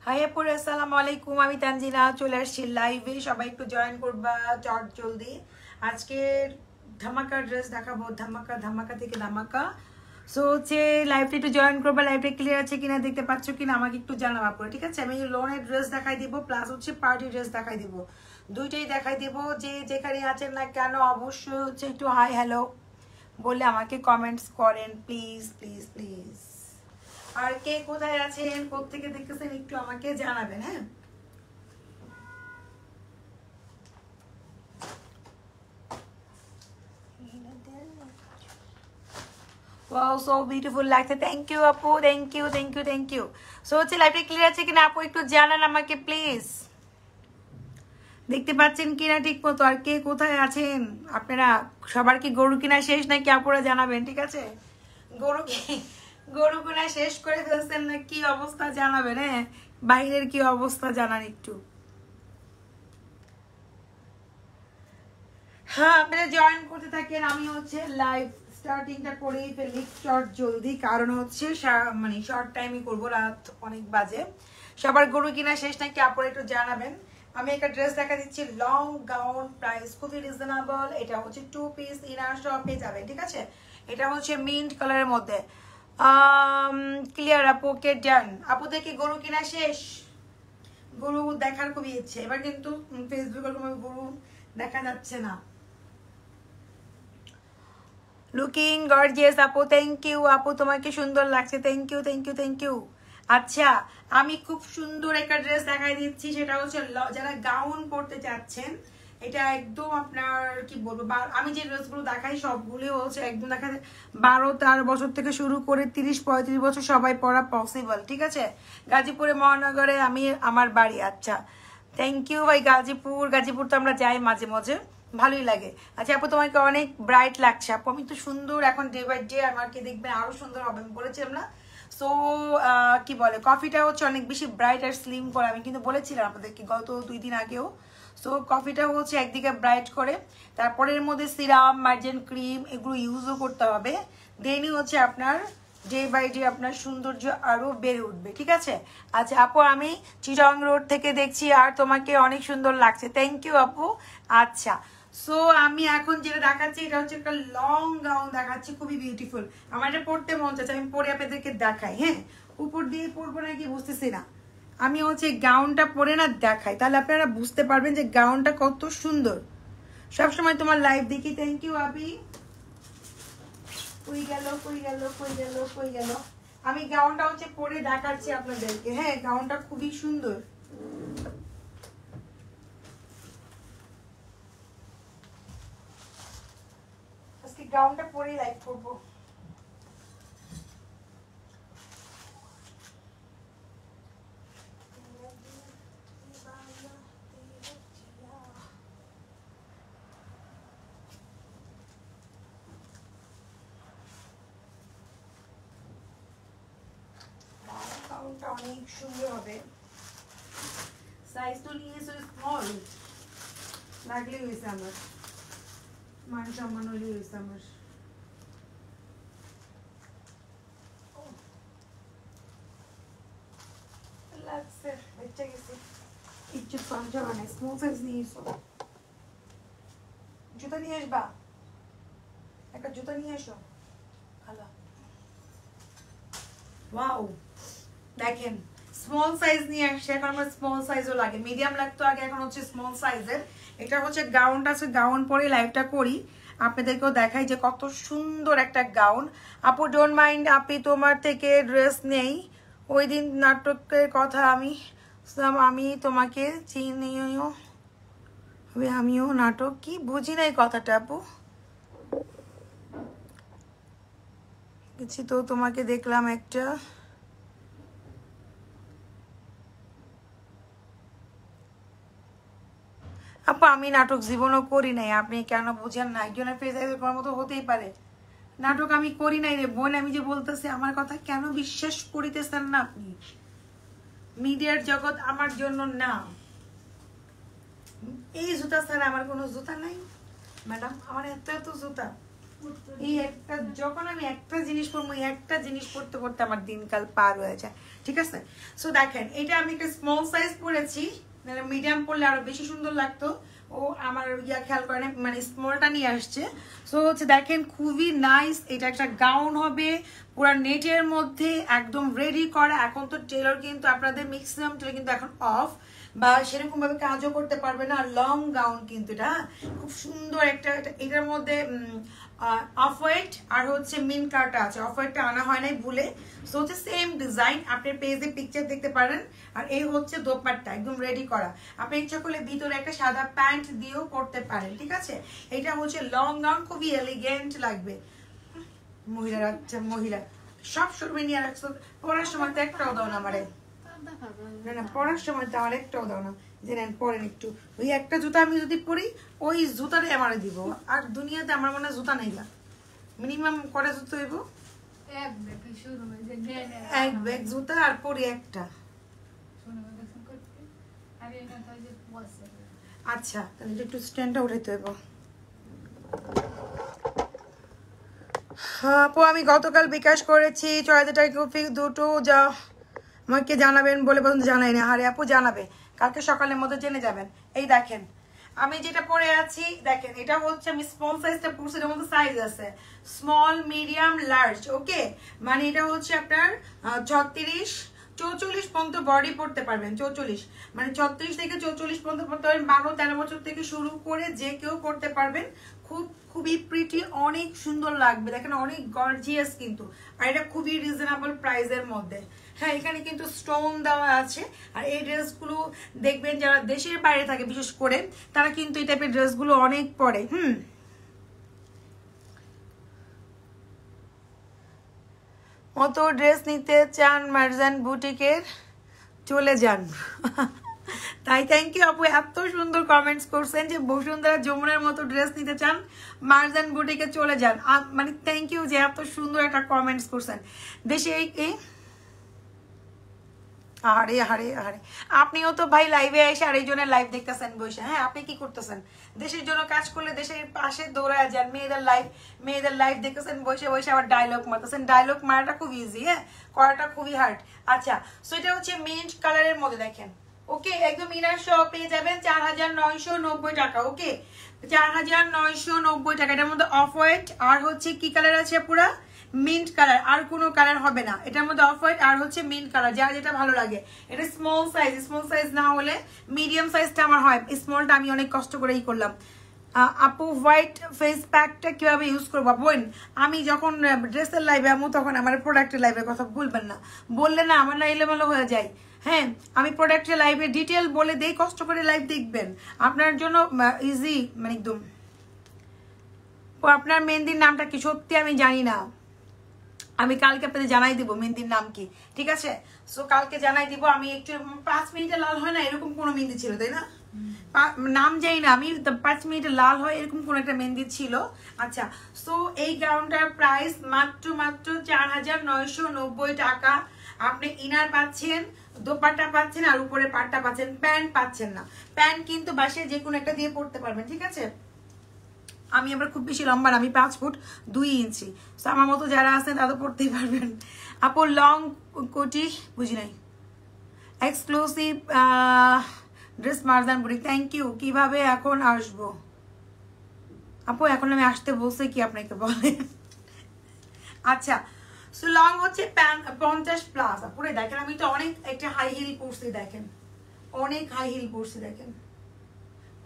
High আপুর আসসালামু আলাইকুম, আমি তানজিনা চলে আসছি লাইভে। সবাই একটু জয়েন করবা চট জলদি। আজকের ধামাকা ড্রেস দেখাবো, ধামাকা ধামাকা থেকে ধামাকা। সো হচ্ছে লাইভটা একটু জয়েন করবা। লাইভটা ক্লিয়ার আছে কিনা, দেখতে পাচ্ছ কিনা আমাকে একটু জানাবা পরে, ঠিক আছে? আমি লোনের ড্রেস দেখাই দিব, প্লাস হচ্ছে পার্টি ড্রেস দেখাই দিব, দুইটাই দেখাই দিব। যে যেখানে আছেন না কেন অবশ্যই হচ্ছে একটু হাই হ্যালো বলে আমাকে কমেন্টস করেন প্লিজ প্লিজ প্লিজ। আর কে কোথায় আছেন, কোত্থেকে দেখতেছেন একটু আমাকে জানাবেন। হ্যাঁ, Wow, so beautiful লাগছে। থ্যাংক ইউ আপু, thank you thank you thank you. So হচ্ছে লাইভটা ক্লিয়ার আছে কিনা আপু একটু জানান আমাকে প্লিজ। দেখতে পাচ্ছেন কিনা ঠিক মতো, আর কে কোথায় আছেন আপনারা? সবার কি গরু কিনা শেষ নাকি আপুরা জানাবেন, ঠিক আছে? গরু কিনা শেষ করে ফেলছেন না কি অবস্থা জানাবেন। হ্যাঁ, বাইরের কি অবস্থা জানান একটু। হ্যাঁ, আপনারা জয়েন করতে থাকেন। আমি হচ্ছে লাইভ স্টার্টিংটা করেই ফেলি শর্ট জলদি, কারণ হচ্ছে মানে শর্ট টাইমই করবো, রাত অনেক বাজে। সবার গরু কিনা শেষ নাকি আপুরা একটু জানাবেন। আমি একটা ড্রেস দেখা দিচ্ছি, লং গাউন, প্রাইস খুবই রিজনেবল। এটা হচ্ছে 2 পিস, ইনার সব পেয়ে যাবেন, ঠিক আছে? এটা হচ্ছে মিন্ট কালারের মধ্যে। ক্লিয়ার আপু, ওকে ডান। আপুদের কি গরু কিনা শেষ? গরু দেখার খুবই ইচ্ছে, এবার কিন্তু ফেসবুকে কোনো গরু দেখা যাচ্ছে না। লুকিং গর্জিয়াস আপু, থ্যাংক ইউ আপু, তোমাকে সুন্দর লাগছে, thank you thank you thank you. আচ্ছা, আমি খুব সুন্দর একটা ড্রেস দেখাই দিচ্ছি, সেটা হচ্ছে যারা গাউন পরতে চাচ্ছেন, এটা একদম আপনার কি বলবো, আমি যে ড্রেসগুলো দেখাই সবগুলো হচ্ছে একদম দেখা যায় 12-13 বছর থেকে শুরু করে 30-35 বছর সবাই পরা পসিবল, ঠিক আছে? গাজীপুরে মহানগরে আমার বাড়ি। আচ্ছা, থ্যাংক ইউ ভাই। গাজীপুর তো আমরা যাই মাঝে মাঝে, ভালোই লাগে। আচ্ছা আপু, তোমাকে অনেক ব্রাইট লাগছে আপু। আমি তো সুন্দর, এখন ডে বাই ডে আমাকে দেখবেন আরো সুন্দর হবে, আমি বলেছিলাম না? সো কি বলে, কফিটা হচ্ছে অনেক বেশি ব্রাইট আর স্লিম করে, আমি কিন্তু বলেছিলাম আপনাদেরকে গত 2 দিন আগেও। সো কফিটা হচ্ছে একদিকে ব্রাইট করে, তারপরে এর মধ্যে সিরাম, মার্জেন ক্রিম এগুলো ইউজও করতে হবে। দেনই হচ্ছে আপনার ডে বাই ডে আপনার সৌন্দর্য আরো বেড়ে উঠবে, ঠিক আছে? আচ্ছা আপু, আমি চিটাং রোড থেকে দেখছি, আর তোমাকে অনেক সুন্দর লাগছে, থ্যাংক ইউ আপু। আচ্ছা, সো আমি এখন যেটা দেখাচ্ছি এটা হচ্ছে একটা লং গাউন দেখাচ্ছি, খুবই বিউটিফুল। আমার এটা পড়তে মন চাচ্ছে, আমি পরে আপনাদেরকে দেখাই। হ্যাঁ, উপর দিয়ে পরবো নাকি বুঝতেছি না। আমি হচ্ছে গাউনটা পরে না দেখাই, তাহলে আপনারা বুঝতে পারবেন যে গাউনটা কত সুন্দর। সবসময় তোমার লাইভ দেখি, থ্যাংক ইউ আবি। কই গেল কই গেল কই গেল কই গেল? আমি গাউনটা হচ্ছে পরে দেখাচ্ছি আপনাদেরকে। হ্যাঁ, গাউনটা খুবই সুন্দর। আজকে গাউনটা পরেই লাইভ করবো। গাউনটা অনেক সুন্দর হবে। সাইজ তো নিয়েছো স্মল, লাগলে হয়েছে আমার, মান সম্মান হলে হয়েছে আমার। লাগছে, বেঁচে গেছে। ইজ্জত পাঞ্জা বানায়, স্মল সাইজ নিয়েছো। জুতা নিয়ে আসবা, একটা জুতা নিয়ে এসো। খালা, ওয়াও, দেখেন স্মল সাইজ নিয়ে আসছে। এখন আমার স্মল সাইজও লাগে, মিডিয়াম লাগতো আগে, এখন হচ্ছে স্মল সাইজের। এটা হচ্ছে গাউনটা আছে, গাউন পরে লাইভটা করি, আপনাদেরকেও দেখাই যে কত সুন্দর একটা গাউন। আপু ডোন্ট মাইন্ড, আপনি তোমার থেকে ড্রেস নেই, ওই দিন নাটকের কথা আমি তোমাকে চিনিও, আমিও নাটক কি বুঝি নাই কথাটা আপু। কিছু তো তোমাকে দেখলাম একটা, আপু আমি নাটক জীবনও করি নাই, আপনি কেন বুঝেন না? একজনের ফেস করার মতো হতেই পারে, নাটক আমি করি নাই রে বোন। আমি যে বলতেছি আমার কথা কেন বিশ্বাস করিতেছেন না আপনি? মিডিয়ার জগৎ আমার জন্য না। এই জুতা ছাড়া আমার কোনো জুতা নাই ম্যাডাম, আমার এত এত জুতা। এই একটা যখন আমি একটা জিনিস পরবো, একটা জিনিস পরতে পরতে আমার দিনকাল পার হয়ে যায়, ঠিক আছে? সো দেখেন এটা আমি একটা স্মল সাইজ পরেছি, মিডিয়াম পরলে আরো বেশি সুন্দর লাগতো। ও আমার ইয়া খেয়াল করে না, মানে স্মলটা নিয়ে আসছে। সো হচ্ছে দেখেন খুবই নাইস, এটা একটা গাউন হবে পুরো নেটের মধ্যে, একদম রেডি করা। এখন তো টেলর কিন্তু আপনাদের ম্যাক্সিমাম টেলর কিন্তু এখন অফ, বা সেরকম ভাবে কাজও করতে পারবে না। লং গাউন কিন্তু এটা খুব সুন্দর একটা, এটার মধ্যে অফ হোয়াইট আর হচ্ছে মিন কার্টা আছে, অফ হোয়াইটটা আনা হয় নাই ভুলে। সো হচ্ছে সেম ডিজাইন, আপনার পেজে পিকচার দেখতে পারেন। আর এই হচ্ছে দোপাট্টা একদম রেডি করা। আপনি ইচ্ছা করলে ভিতরে একটা সাদা প্যান্ট দিয়েও করতে পারেন, ঠিক আছে? এটা হচ্ছে লং গাউন, খুবই এলিগেন্ট লাগবে। মহিলা আচ্ছা মহিলা সব শোরুমে নিয়ে রাখছো, পড়ার সময় তো একটাও দাও না আমারে, না না পড়ার সময় তো আমার একটাও দাও না, যে নেন পরেন একটু। ওই একটা জুতা আমি যদি পরি, ওই জুতাটাই আমারে দিব। আর দুনিয়াতে আমার মনে হয় জুতা নেই না, মিনিমাম কটা জুতো হইব? এক ব্যাগ জুতা আর পরি একটা। আচ্ছা তাহলে একটু স্ট্যান্ডটা উঠাইতে হইব। আপু আমি গতকাল বিকাশ করেছি ৬০০০ টাকা কপি দুটো, যা আমাকে জানাবেন বলে পর্যন্ত জানাই না। আরে আপু জানাবে, কালকে সকালের মধ্যে জেনে যাবেন। এই দেখেন আমি যেটা পরে আছি, দেখেন এটা হচ্ছে আমি স্মল সাইজটা পরছি, এর মধ্যে সাইজ আছে স্মল, মিডিয়াম, লার্জ। ওকে, মানে এটা হচ্ছে আপনার 34-44 পর্যন্ত বডি পড়তে পারবেন। 44 মানে 36 থেকে 44 পর্যন্ত পড়তে পারবেন। 12-13 বছর থেকে শুরু করে যে কেউ পড়তে পারবেন। খুবই প্রিটি, অনেক সুন্দর লাগবে। দেখেন অনেক গর্জিয়াস কিন্তু, আর এটা খুবই রিজনেবল প্রাইসের মধ্যে। হ্যাঁ এখানে কিন্তু স্টোন দেওয়া আছে। আর এই ড্রেসগুলো দেখবেন যারা দেশের বাইরে থাকে বিশেষ করে, তারা কিন্তু এই টাইপের ড্রেসগুলো অনেক পরে। মতো ড্রেস নিতে চান মার্জান বুটিকের চলে যান। তাই থ্যাংক ইউ আপু, এত সুন্দর কমেন্টস করছেন যে বসুন্ধরা যমুনার মতো ড্রেস নিতে চান মার্জান বুটিকে চলে যান। মানে থ্যাংক ইউ যে এত সুন্দর একটা কমেন্টস করছেন। দেশে এই আরে আরে আরে আপনিও তো ভাই লাইভে এসে আর এই জন্য লাইভ দেখতেছেন বসে। হ্যাঁ আপনি কি করতেছেন? দেশের জন্য কাজ করলে দেশের পাশে দৌড়ায় যান। মেয়েদের লাইভ দেখতেছেন বসে বসে, আবার ডায়লগ মারতেছেন। ডায়লগ মারাটা খুব ইজি, হ্যাঁ করাটা খুবই হার্ড। আচ্ছা সো এটা হচ্ছে মিন্ট কালারের মধ্যে দেখেন। ওকে একদম ইনার সহ পেয়ে যাবেন 4990 টাকা। ওকে 4990 টাকা। এটার মধ্যে অফ হোয়াইট আর হচ্ছে কি কালার আছে পুরা মিন্ট কালার, আর কোনো কালার হবে না এটার মধ্যে। অফ হোয়াইট আর হচ্ছে মিন্ট কালার, যার যেটা ভালো লাগে। এটা স্মল সাইজ না হলে মিডিয়াম সাইজটা আমার হয়, স্মলটা আমি অনেক কষ্ট করেই করলাম। আপু হোয়াইট ফেস প্যাকটা কিভাবে ইউজ করবো? বোন আমি যখন ড্রেসের লাইভে আমু তখন আমার প্রোডাক্টের লাইভের কথা বলবেন না, বললে না আমার না এলোমেলো হয়ে যায়। হ্যাঁ আমি প্রোডাক্টের লাইভে ডিটেল বলে দেই, কষ্ট করে লাইভ দেখবেন আপনার জন্য ইজি, মানে একদম। আপনার মেহেন্দির নামটা কি? সত্যি আমি জানি না, আমি কালকে আপনাদের জানাই দিব মেহেন্দির নাম কি, ঠিক আছে? সো কালকে জানাই দিব। আমি একটু 5 মিনিটে লাল হয় না এরকম কোনো মেহেন্দি ছিল, তাই না? নাম যাই না আমি, 5 মিনিটে লাল হয় এরকম কোন একটা মেহেন্দি ছিল। আচ্ছা সো এই গাউনটার প্রাইস মাত্র 4990 টাকা। আপনি ইনার পাচ্ছেন, দোপাট্টা পাচ্ছেন, আর উপরে পাট্টা পাচ্ছেন, প্যান্ট পাচ্ছেন না। প্যান্ট কিন্তু বাসে যে কোনো একটা দিয়ে পড়তে পারবেন, ঠিক আছে? আমি আবার খুব বেশি লম্বা না, আমি 5 ফুট 2 ইঞ্চি। তো আমার মতো যারা আছেন তারা তো পড়তেই পারবেন। আপু লং কোটি বুঝি নাই, exclusive dress Marjan boutique. Thank you. কিভাবে এখন আসবো আপু? এখন আমি আসতে বলছি কি আপনাকে বলে? আচ্ছা সো লং হচ্ছে 50+। আপুরে দেখেন আমি তো অনেক একটা হাই হিল পরছি, দেখেন অনেক হাই হিল পরছি, দেখেন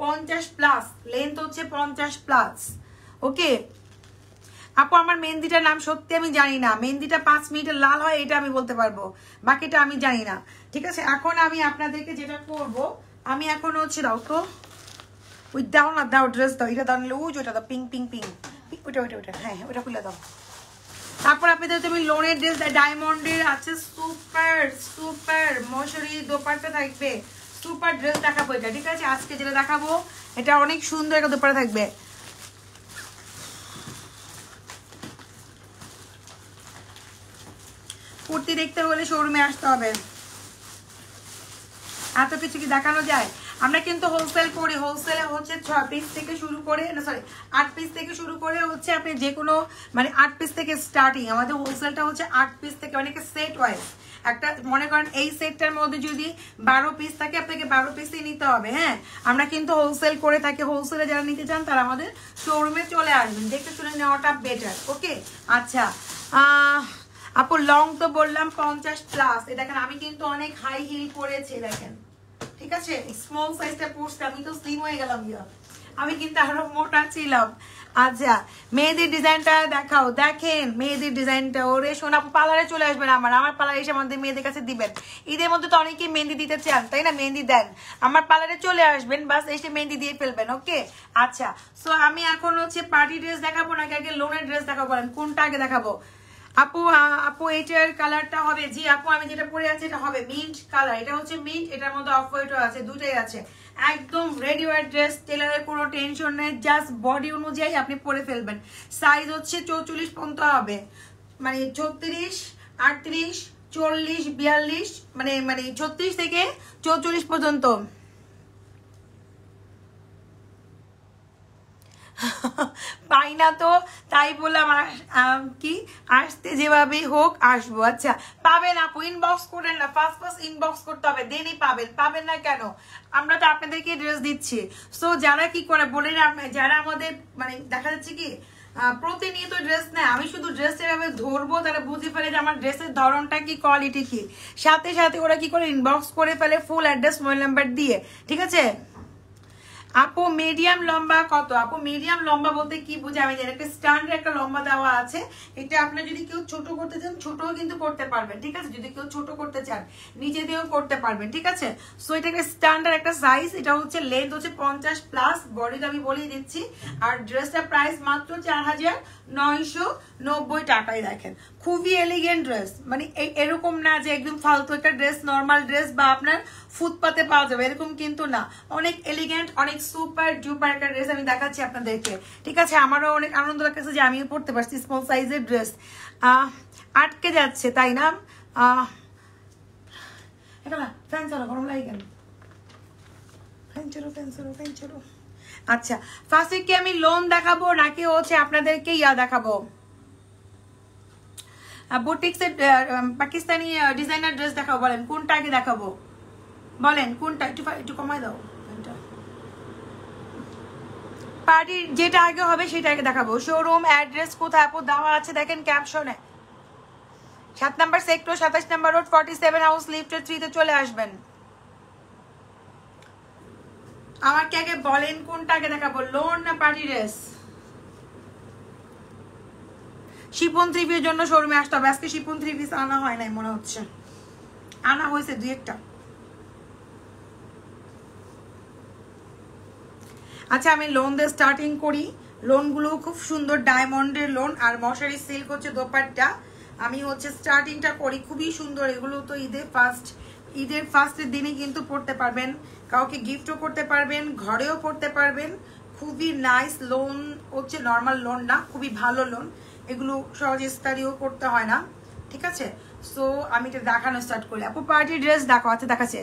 50+, লেন্থ হচ্ছে 50+। ওকে আপু আমার মেহেন্দিটার নাম সত্যি আমি জানি না। মেহেন্দিটা 5 মিনিটে লাল হয় এটা আমি বলতে পারবো, বাকিটা আমি জানি না, ঠিক আছে? এখন আমি আপনাদেরকে যেটা করব, আমি এখন হচ্ছে দাও তো ওই দাও না, দাও ড্রেস দাও, এটা দাও, ওই ওটা দাও, পিঙ্ক পিঙ্ক পিঙ্ক, ওটা হ্যাঁ ওটা খুলে দাও। তারপর আপনাদের তুমি লোনের ড্রেস, ডায়মন্ডের আছে সুপার মশারি দোপাট্টা থাকবে, সুপার ড্রেস দেখাবো এটা, ঠিক আছে? আজকে যেটা দেখাবো এটা অনেক সুন্দর একটা দোপাট্টা থাকবে। কুর্তি দেখতে হলে শোরুমে আসতে হবে। এত কিছু কি দেখানো যায়? আমরা কিন্তু হোলসেল করি, হোলসেলে হচ্ছে 6 পিস থেকে শুরু করে, না সরি 8 পিস থেকে শুরু করে হচ্ছে আপনি যে কোনো মানে 8 পিস থেকে স্টার্টিং। আমাদের হোলসেলটা হচ্ছে 8 পিস থেকে, মানে সেট ওয়াইজ। একটা মনে করেন এই সেটটার মধ্যে যদি 12 পিস থাকে আপনাকে 12 পিসই নিতে হবে। হ্যাঁ, আমরা কিন্তু হোলসেল করে থাকি। হোলসেলে যারা নিতে চান তারা আমাদের শোরুমে চলে আসবেন, দেখতে শুনে নেওয়াটা বেটার। ওকে, আচ্ছা আপু লং তো বললাম 50+। দেখেন আমি কিন্তু অনেক হাই হিল পরেছি, দেখেন ঠিক আছে। স্মল সাইজটা পরছি, আমি তো স্লিম হয়ে গেলাম, আমি কিন্তু আরো মোটা ছিলাম। আচ্ছা মেহেদির ডিজাইনটা দেখাও। দেখেন মেহেদির ডিজাইনটা, ওরে শোনা পার্লারে চলে আসবেন, আমার পার্লারে এসে আমাদের মেয়েদের কাছে দিবেন। ঈদের মধ্যে তো অনেকেই মেহেন্দি দিতে চান, তাই না? মেহেন্দি দেন, আমার পার্লারে চলে আসবেন, বাস এসে মেহেন্দি দিয়ে ফেলবেন। ওকে, আচ্ছা সো আমি এখন হচ্ছে পার্টি ড্রেস দেখাবো নাকি আগে লোনের ড্রেস দেখাবো, বলেন কোনটা আগে দেখাবো? আপু এইটার কালারটা হবে, জি আপু আমি যেটা পরে আছি এটা হবে মিন্ট কালার। এটা হচ্ছে মিন্ট, এটার মধ্যে অফ হোয়াইটও আছে, দুটাই আছে। একদম রেডি ওয়ার ড্রেস, টেলারের কোনো টেনশন নেই, জাস্ট বডি অনুযায়ী আপনি পরে ফেলবেন। সাইজ হচ্ছে 44 পর্যন্ত হবে, মানে 36, 38, 40, 42, মানে 36 থেকে 44 পর্যন্ত। পাই না তো তাই বললাম কি আসতে যেভাবেই হোক আসবো। আচ্ছা পাবেন আপু, ইনবক্স করেন না, ফার্স্ট ইনবক্স করতে হবে, দেনই পাবেন না কেন? আমরা তো আপনাদেরকে ড্রেস দিচ্ছি। সো যারা কি করে বলে না, যারা আমাদের মানে দেখা যাচ্ছে কি প্রতিনিয়ত ড্রেস নেয়, আমি শুধু ড্রেস এভাবে ধরবো, তারা বুঝে ফেলে যে আমার ড্রেসের ধরনটা কি, কোয়ালিটি কি, সাথে সাথে ওরা কি করে ইনবক্স করে ফেলে ফুল অ্যাড্রেস মোবাইল নাম্বার দিয়ে। ঠিক আছে আপু মিডিয়াম লম্বা কত? আপু মিডিয়াম লম্বা বলতে কি বুঝে আমি জানি, একটা স্ট্যান্ডার্ড একটা লম্বা দেওয়া আছে, এটা আপনার যদি কেউ ছোট করতে চান ছোটও কিন্তু করতে পারবেন। ঠিক আছে, যদি কেউ ছোট করতে চান নিচে দিয়েও করতে পারবেন। ঠিক আছে, সো এটা একটা স্ট্যান্ডার্ড একটা সাইজ। এটা হচ্ছে লেন্থ হচ্ছে 50+, বডিটা আমি বলেই দিচ্ছি। আর ড্রেসটা প্রাইস মাত্র 4990 টাকায়। দেখেন খুবই এলিগেন্ট ড্রেস, মানে এরকম না যে একদম ফালতু একটা ড্রেস, নর্মাল ড্রেস বা আপনার ফুটপাতে পাওয়া যাবে এরকম কিন্তু না, অনেক এলিগেন্ট, অনেক সুপার ডুপার একটা ড্রেস আমি দেখাচ্ছি আপনাদেরকে। ঠিক আছে, আমারও অনেক আনন্দ লাগছে যে আমিও পড়তে পারছি স্মল সাইজের ড্রেস। আটকে যাচ্ছে তাই না? ফ্যান চলো, গরম লাগে কেন? ফ্যান চলো। আচ্ছা ফার্স্টে কি আমি লোন দেখাবো নাকি হচ্ছে আপনাদেরকে দেখাবো বুটিক্সের পাকিস্তানি ডিজাইনার ড্রেস দেখাবো? বলেন কোনটা আগে দেখাবো, বলেন কোনটা? একটু কমাই দাও। পার্টি যেটা আগে হবে সেটা আগে দেখাবো। শোরুম অ্যাড্রেস কোথায় আপু দেওয়া আছে দেখেন ক্যাপশনে। 7 নম্বর সেক্টর, 27 নম্বর রোড, 47 হাউস, লিফট 3 তে চলে আসবেন। আমাকে আগে বলেন কোনটা আগে দেখাবো, লোন না পার্টি ড্রেস? শিপন 3 পিসের জন্য শোরুমে আসতে হবে। আজকে শিপন 3 পিস আনা হয় নাই মনে হচ্ছে, আনা হয়েছে 2-1টা। আচ্ছা আমি লোন দিয়ে স্টার্টিং করি। লোনগুলো খুব সুন্দর ডায়মন্ডের লোন, আর মশারি সিল্ক হচ্ছে দোপাট্টা। আমি হচ্ছে স্টার্টিংটা করি, খুবই সুন্দর। এগুলো তো ঈদের ফার্স্টের দিনে কিন্তু পড়তে পারবেন, কাউকে গিফটও করতে পারবেন, ঘরেও পড়তে পারবেন। খুবই নাইস লোন হচ্ছে, নর্মাল লোন না, খুবই ভালো লোন। এগুলো সহজে স্টাডিও করতে হয় না। ঠিক আছে, সো আমি এটা দেখানো স্টার্ট করি। আপু পার্টি ড্রেস দেখো, আচ্ছা দেখাচ্ছে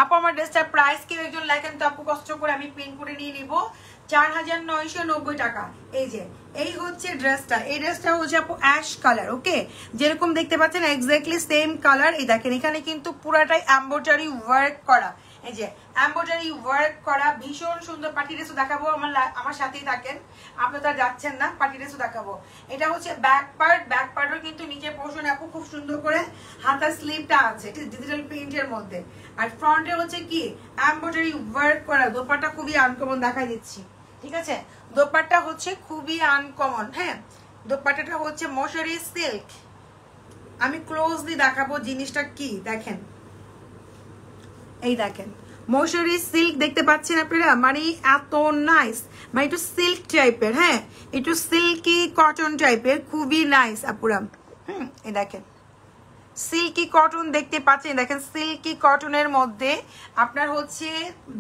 আপু আমার ড্রেসটার প্রাইস কেউ একজন লেখেন তো আপু, কষ্ট করে আমি প্রিন্ট করে নিয়ে নিব। 4990 টাকা। এই হচ্ছে ড্রেসটা। এই ড্রেসটা হচ্ছে আপু অ্যাশ কালার। ওকে, যেরকম দেখতে পাচ্ছেন এক্স্যাক্টলি সেম কালার। এই দেখেন এখানে কিন্তু পুরাটাই এমব্রয়ডারি ওয়ার্ক করা, এই যে এমব্রয়ডারি ওয়ার্ক করা, ভীষণ সুন্দর। পার্টি ড্রেসও দেখাবো, আমার সাথেই থাকেন, আপনারা যাচ্ছেন না। পার্টি ড্রেসও দেখাবো। এটা হচ্ছে ব্যাক পার্টও কিন্তু নিচে পোর্শন আপু খুব সুন্দর করে হাতার স্লিভটা আছে, এটা ডিজিটাল প্রিন্টের মধ্যে। আর ফ্রন্টে হচ্ছে কি এমব্রয়ডারি ওয়ার্ক করা। দোপাট্টা খুবই আনকমন দেখাই দিচ্ছি। ঠিক আছে, দোপাট্টা হচ্ছে খুবই আনকমন। হ্যাঁ, দোপাট্টাটা হচ্ছে মশারি সিল্ক। আমি ক্লোজলি দেখাবো জিনিসটা কি, দেখেন এই দেখেন মশারি সিল্ক দেখতে পাচ্ছেন আপনারা, মানে এত নাইস, মানে একটু সিল্ক টাইপের। হ্যাঁ, একটু সিল্কি কটন টাইপের, খুবই নাইস আপুরা। এই দেখেন সিল্কি কটন দেখতে পাচ্ছেন, দেখেন সিল্কি কটনের মধ্যে আপনার হচ্ছে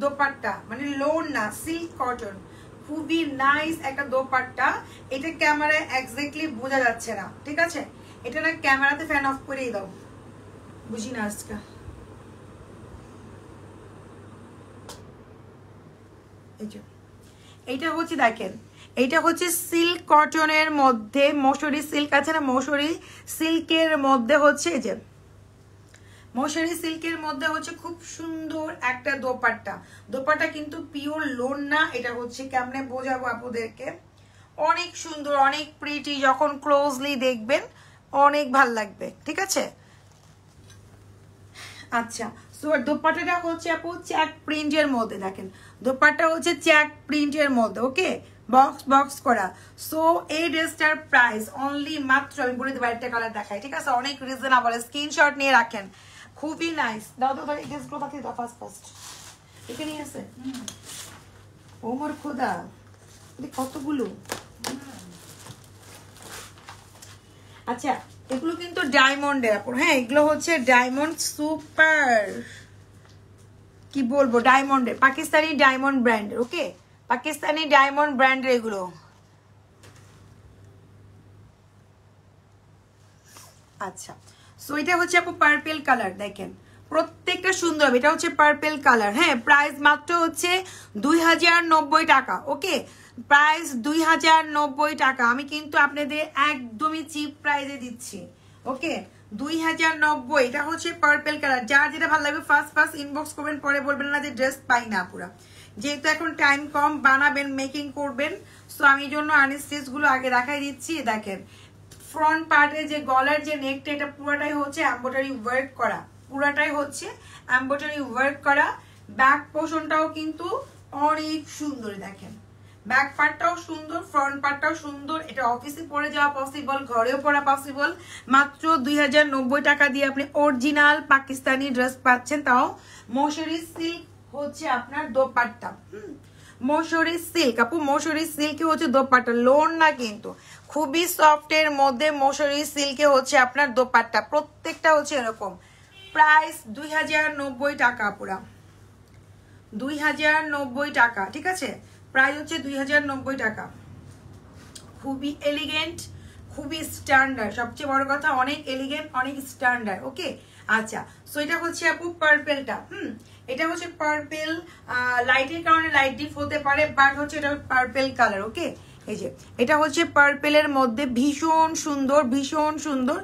দোপাট্টা, মানে লোন না, সিল্ক কটন, খুবই নাইস একটা দোপাট্টা। এটা ক্যামেরায় এক্স্যাক্টলি বোঝা যাচ্ছে না। ঠিক আছে, এটা না ক্যামেরাতে ফ্যান অফ করেই দাও, বুঝি না আজকে। এই যে এইটা হচ্ছে দেখেন, এইটা হচ্ছে সিল্ক কটনের মধ্যে, মৌসুরি সিল্ক আছে না, মৌসুরি সিল্কের মধ্যে হচ্ছে এই যে মৌসুরি সিল্কের মধ্যে হচ্ছে খুব সুন্দর একটা দোপাট্টা। দোপাট্টা কিন্তু পিওর লোন না, এটা হচ্ছে কেমনে বোঝাবো আপুদেরকে, অনেক সুন্দর, অনেক প্রিটি, যখন ক্লোজলি দেখবেন অনেক ভাল লাগবে, ঠিক আছে। আচ্ছা, সো দোপাট্টাটা হচ্ছে আপু চেক প্রিন্টের মধ্যে, দেখেন দোপাট্টা হচ্ছে চেক প্রিন্টের মধ্যে, ওকে, বক্স বক্স করা। সো এই ড্রেসটার প্রাইস অনলি মাত্র, আমি বলে দেবো একটা কালার দেখাই, ঠিক আছে, অনেক রিজনেবল, স্ক্রিনশট নিয়ে রাখেন, খুবই নাইস। দাও দাও এই ড্রেসগুলো পাঠিয়ে দাও ফার্স্ট ফার্স্ট, এখানেই আছে। ও মোর খোদা, কতগুলো। আচ্ছা, এগুলো কিন্তু ডায়মন্ডের আপু, হ্যাঁ এগুলো হচ্ছে ডায়মন্ড, সুপার কি বলবো, ডায়মন্ডের, পাকিস্তানি ডায়মন্ড ব্র্যান্ডের, ওকে, পাকিস্তানি ডায়মন্ড ব্র্যান্ডের এগুলো। আচ্ছা, সো এটা হচ্ছে আপু পার্পেল কালার, দেখেন প্রত্যেকটা সুন্দর হবে, এটা হচ্ছে পার্পেল কালার, হ্যাঁ প্রাইস মাত্র হচ্ছে 2090 টাকা, ওকে, প্রাইস 2090 টাকা। আমি কিন্তু আপনাদের একদমই চিপ প্রাইসে দিচ্ছি, ওকে, 2090। এটা হচ্ছে পার্পেল কালার, যার যেটা ভালো লাগবে ফার্স্ট ফার্স্ট ইনবক্স করবেন, পরে বলবেন না যে ড্রেস পাই না পুরা, যেহেতু এখন টাইম কম, বানাবেন মেকিং করবেন, সো আমি জন্য আনস্টিচ গুলো আগে দেখাই দিচ্ছি। দেখেন ফ্রন্ট পার্টে যে গলার যে নেকটা, এটা পুরোটাই হচ্ছে এমব্রয়ডারি ওয়ার্ক করা, পুরাটাই হচ্ছে এমব্রয়ডারি ওয়ার্ক করা। ব্যাক পোর্শনটাও কিন্তু অনেক সুন্দর, দেখেন ব্যাক পার্টটাও সুন্দর, ফ্রন্ট পার্টটাও সুন্দর। এটা অফিসে পরে যাওয়া পসিবল, ঘরেও পরা পসিবল। মাত্র 2090 টাকা দিয়ে আপনি অরিজিনাল পাকিস্তানি ড্রেস পাচ্ছেন, তাও মৌসুরি সিল্ক হচ্ছে আপনার দোপাট্টা, মৌসুরি সিল্ক আপু, মৌসুরি সিল্কে হচ্ছে দোপাট্টা, লোন না কিন্তু, খুবই সফট এর মধ্যে মৌসুরি সিল্কে হচ্ছে আপনার দোপাট্টা, প্রত্যেকটা হচ্ছে এরকম। প্রাইস 2090 টাকা পুরা, 2090 টাকা, ঠিক আছে, প্রাইস হচ্ছে 2090 টাকা। খুবই এলিগেন্ট, খুবই স্ট্যান্ডার্ড, সবচেয়ে বড় কথা অনেক এলিগেন্ট, অনেক স্ট্যান্ডার্ড, ওকে। আচ্ছা, সো এটা হচ্ছে আপু পার্পেলটা, এটা হচ্ছে পার্পেল, লাইটের কারণে লাইট ডিপ হতে পারে, বাট হচ্ছে এটা পার্পেল কালার, ওকে। এই যে এটা হচ্ছে পার্পেলের মধ্যে ভীষণ সুন্দর, ভীষণ সুন্দর,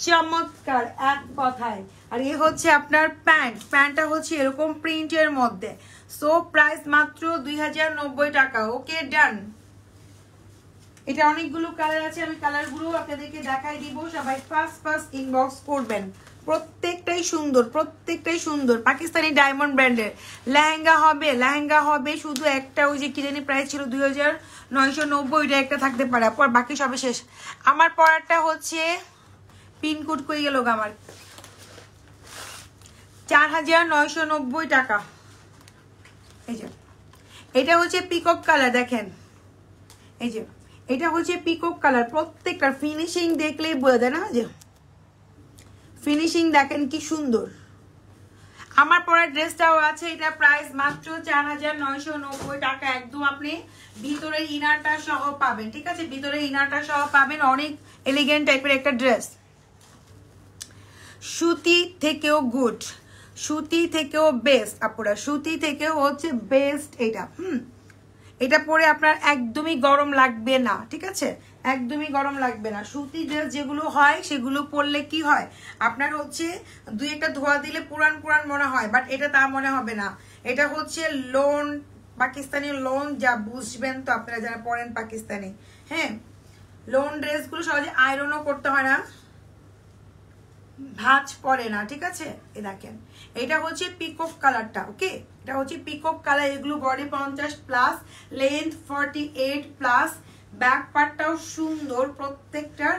চমৎকার এক কথায়। আর এ হচ্ছে আপনার প্যান্ট, প্যান্টটা হচ্ছে এরকম প্রিন্টের মধ্যে। সো প্রাইস মাত্র 2090 টাকা, ওকে ডান। এটা অনেকগুলো কালার আছে, আমি কালারগুলো আপনাদেরকে দেখাই দিব, সবাই ফার্স্ট ফার্স্ট ইনবক্স করবেন। প্রত্যেকটাই সুন্দর, প্রত্যেকটাই সুন্দর, পাকিস্তানি ডায়মন্ড ব্র্যান্ডের। লেহেঙ্গা হবে, লেহেঙ্গা হবে শুধু একটা, ওই যে কি জানি প্রাইস ছিল 2990, ওইটা একটা থাকতে পারে, পর বাকি সবে শেষ। আমার পরাটা হচ্ছে পিনকোড কই গেল আমার, 4990 টাকা। এই যে এটা হচ্ছে পিকক কালার, দেখেন এই যে এটা হচ্ছে পিকক কালার, প্রত্যেকটা ফিনিশিং দেখলেই বোঝা যায় না, যে ফিনিশিং দেখেন কি সুন্দর। আমার পরার ড্রেসটাও আছে, এটা প্রাইস মাত্র 4990 টাকা, একদম আপনি ভিতরে ইনারটা সহ পাবেন, ঠিক আছে, ভিতরে ইনারটা সহ পাবেন, অনেক এলিগেন্ট টাইপের একটা ড্রেস। সুতি থেকেও গুড, সুতি থেকেও বেস্ট আপুরা, সুতি থেকেও হচ্ছে বেস্ট এটা। এটা পরে আপনার একদমই গরম লাগবে না, ঠিক আছে, একদমই গরম লাগবে না। সুতি ড্রেস যেগুলো হয় সেগুলো পরলে কি হয়, আপনার হচ্ছে দুই একটা ধোয়া দিলে পুরান পুরান মনে হয়, বাট এটা তা মনে হবে না। এটা হচ্ছে লোন, পাকিস্তানি লোন, যা বুঝবেন তো আপনারা যারা পরেন পাকিস্তানি, হ্যাঁ লোন ড্রেসগুলো সহজে আয়রনও করতে হয় না, ভাঁজ পড়ে না, ঠিক আছে। এ দেখেন এটা হচ্ছে পিকক কালারটা, ওকে, এটা হচ্ছে পিকক কালার। এগুলো বডি 50+, লেন্থ 48+, ব্যাক পার্টটাও সুন্দর প্রত্যেকটার।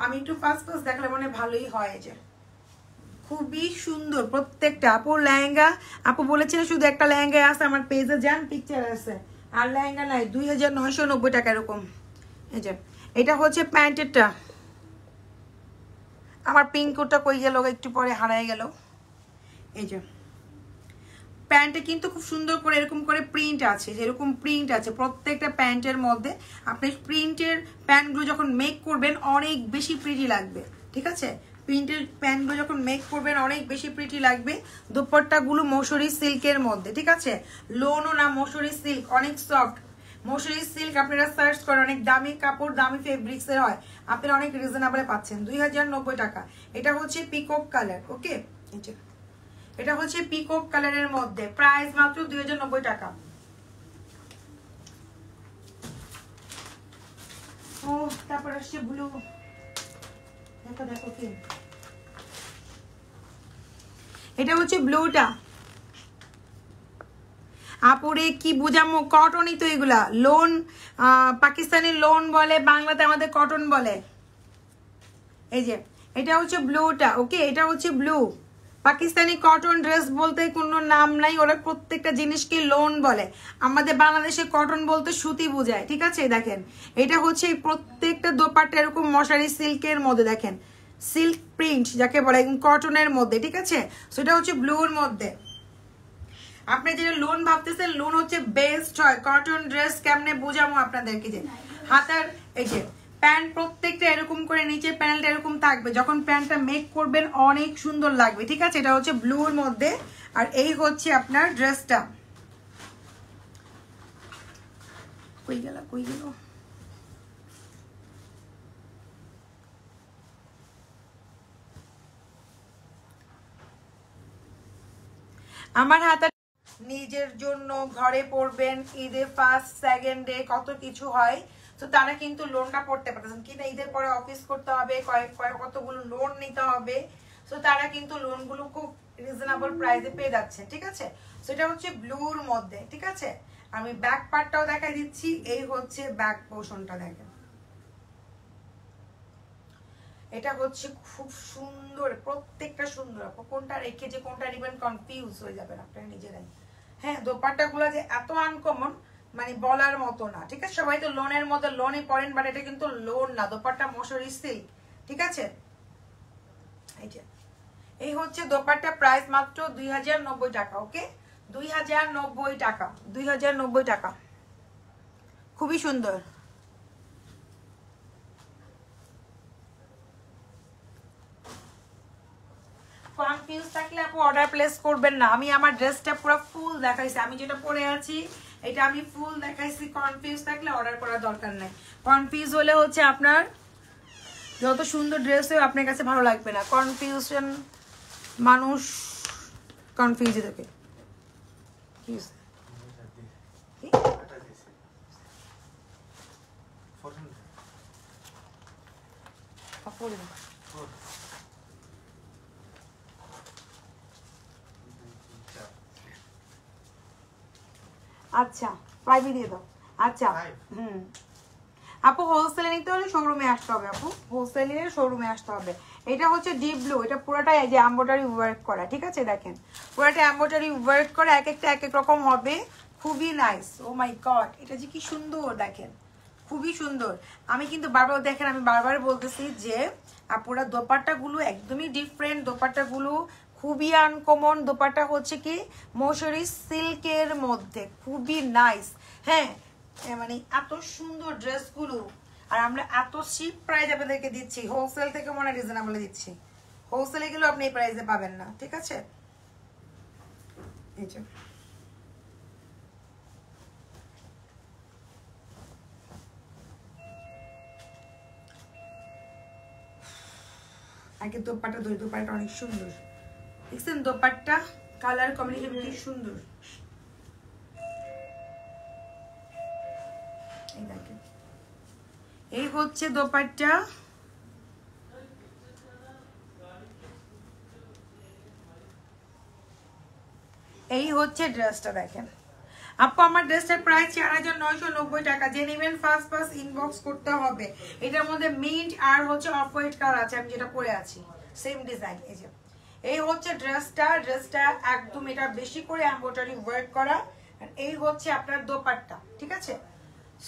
আমি একটু ফার্স্ট দেখলে মনে ভালোই হয়, যে খুবই সুন্দর প্রত্যেকটা। আপু লেহেঙ্গা, আপু বলেছিল শুধু একটা লেহেঙ্গা আছে, আমার পেজে যান পিকচার আছে, আর লেহেঙ্গা নাই, 2990 টাকা এরকম। এই যে এটা হচ্ছে প্যান্টেরটা, আমার পিঙ্ক কোটটা কই গেল, একটু পরে হারাই গেল। এই যে প্যান্টে কিন্তু খুব সুন্দর করে এরকম করে প্রিন্ট আছে, যেরকম প্রিন্ট আছে প্রত্যেকটা প্যান্টের মধ্যে। আপনি প্রিন্টের প্যান্টগুলো যখন মেক করবেন অনেক বেশি প্রিটি লাগবে, ঠিক আছে। প্রিন্টের প্যান্টগুলো যখন মেক করবেন অনেক বেশি প্রিটি লাগবে। দোপাট্টাগুলো মসুরি সিল্কের মধ্যে, ঠিক আছে, লোনও না, মসুরি সিল্ক, অনেক সফট মসুরি সিল্ক। আপনারা সার্চ করেন, অনেক দামি কাপড়, দামি ফেব্রিক্সের হয়, আপনারা অনেক রিজনেবলে পাচ্ছেন। 2090 টাকা। এটা হচ্ছে পিকক কালার, ওকে, এটা হচ্ছে পিকক কালারের মধ্যে, প্রাইস মাত্র 2090 টাকা। ও তারপর আসছে ব্লু, দেখো দেখো কি, এটা হচ্ছে ব্লুটা। আপুরে কি বুঝামো, কটনই তো এগুলা, লোন পাকিস্তানি লোন বলে, বাংলাতে আমাদের কটন বলে। এই যে এটা হচ্ছে ব্লুটা, ওকে, এটা হচ্ছে ব্লু। পাকিস্তানি কটন ড্রেস বলতে কোনো নাম নাই, ওরা প্রত্যেকটা জিনিসকে লোন বলে। আমাদের বাংলাদেশে কটন বলতে সুতি বোঝায়, ঠিক আছে। দেখেন এটা হচ্ছে প্রত্যেকটা দোপাট্টা এরকম মশারি সিল্কের মধ্যে, দেখেন সিল্ক প্রিন্ট যাকে বলে, কটনের মধ্যে, ঠিক আছে। সেটা হচ্ছে ব্লুর মধ্যে। আপনি যেটা লোন ভাবতেছেন, লোন হচ্ছে বেস্ট হয়। কটন ড্রেস কেমনে বোঝাবো আপনাদেরকে, যে হাতার এই যে প্যান্ট প্রত্যেকটা এরকম করে, নিচে প্যান্টটা এরকম থাকবে, যখন প্যান্টটা মেক করবেন অনেক সুন্দর লাগবে, ঠিক আছে। এটা হচ্ছে ব্লুর মধ্যে, আর এই হচ্ছে আপনার ড্রেসটা। কই গেল কই গেল, আমার হাতে নিজের জন্য, ঘরে পরবেন, ঈদে ফার্স্ট সেকেন্ড ডে কত কিছু হয়, তো তারা কিন্তু লোনটা পড়তে পারতেছেন কিনা, ঈদের পরে অফিস করতে হবে, কতগুলো লোন নিতে হবে, তো তারা কিন্তু লোনগুলো খুব রিজনেবল প্রাইসে পেয়ে যাচ্ছে, ঠিক আছে। সেটা হচ্ছে ব্লুর মধ্যে, ঠিক আছে। আমি ব্যাক পার্টটাও দেখাই দিচ্ছি, এই হচ্ছে ব্যাক পোর্শনটা, দেখেন এটা হচ্ছে খুব সুন্দর, প্রত্যেকটা সুন্দর। কোনটা রেখে যে কোনটা নেবেন কনফিউজ হয়ে যাবেন আপনারা নিজেরাই। হ্যাঁ, দোপাট্টাগুলো যে এত আনকমন মানে বলার মতো না, ঠিক আছে। সবাই তো লোনের মধ্যে লোনই পড়েন, বাট এটা কিন্তু লোন না, দোপাট্টা মসুরি সিল্ক, ঠিক আছে। এই যে এই হচ্ছে দোপাট্টা, প্রাইস মাত্র 2090 টাকা, ওকে, 2090 টাকা, 2090 টাকা, খুবই সুন্দর। কনফিউজ থাকলে আপু অর্ডার প্লেস করবেন না। আমি আমার ড্রেসটা পুরো ফুল দেখাইছি, আমি যেটা পরে আছি এটা আমি ফুল দেখাইছি। কনফিউজ থাকলে অর্ডার করার দরকার নাই। কনফিউজ হলে হচ্ছে আপনার যত সুন্দর ড্রেস হয় আপনার কাছে ভালো লাগবে না। কনফিউশন, মানুষ কনফিউজে থাকে। আচ্ছা 5 দিয়ে দাও। আচ্ছা আপু হোলসেলে নিতে হলে শোরুমে আসতে হবে, আপু হোলসেলে শোরুমে আসতে হবে। এটা হচ্ছে ডিপ ব্লু, এটা পুরোটাই এই যে এমব্রয়ডারি ওয়ার্ক করা, ঠিক আছে। দেখেন পুরোটা এমব্রয়ডারি ওয়ার্ক করা, এক একটা এক এক রকম হবে, খুবই নাইস। ও মাই গড, এটা যে কি সুন্দর, দেখেন খুবই সুন্দর। আমি কিন্তু বারবার দেখেন, আমি বারবার বলতেছি যে আপুরা দোপাট্টাগুলো একদমই ডিফারেন্ট, দোপাট্টাগুলো খুবই আনকমন। দোপাট্টা হচ্ছে কি মসুরি সিল্কের মধ্যে, খুবই নাইস। হ্যাঁ মানে এত সুন্দর ড্রেসগুলো, আর আমরা এত চিপ প্রাইস আপনাদেরকে দিচ্ছি, হোলসেল থেকে মনে রিজনেবলে দিচ্ছি। হোলসেলে গেলেও আপনি এই প্রাইসে পাবেন না, ঠিক আছে। এই যে আগে দোপাট্টা ধরি, দোপাট্টা অনেক সুন্দর, দেখছেন দোপাট্টা কালার কম্বিনেশন কি সুন্দর। এই দেখেন এই হচ্ছে দোপাট্টা, এই হচ্ছে ড্রেসটা। দেখেন আপু আমার ড্রেসটার প্রাইস 4990 টাকা। যে নেবেন ফার্স্ট ফার্স্ট ইনবক্স করতে হবে। এটার মধ্যে মিন্ট আর হচ্ছে অফ হোয়াইট কালার আছে, আমি যেটা পরে আছি সেম ডিজাইন। এই যে এই হচ্ছে ড্রেসটা, ড্রেসটা একদম এটা বেশি করে এমব্রয়ডারি ওয়ার্ক করা, আর এই হচ্ছে আপনার দোপাট্টা, ঠিক আছে।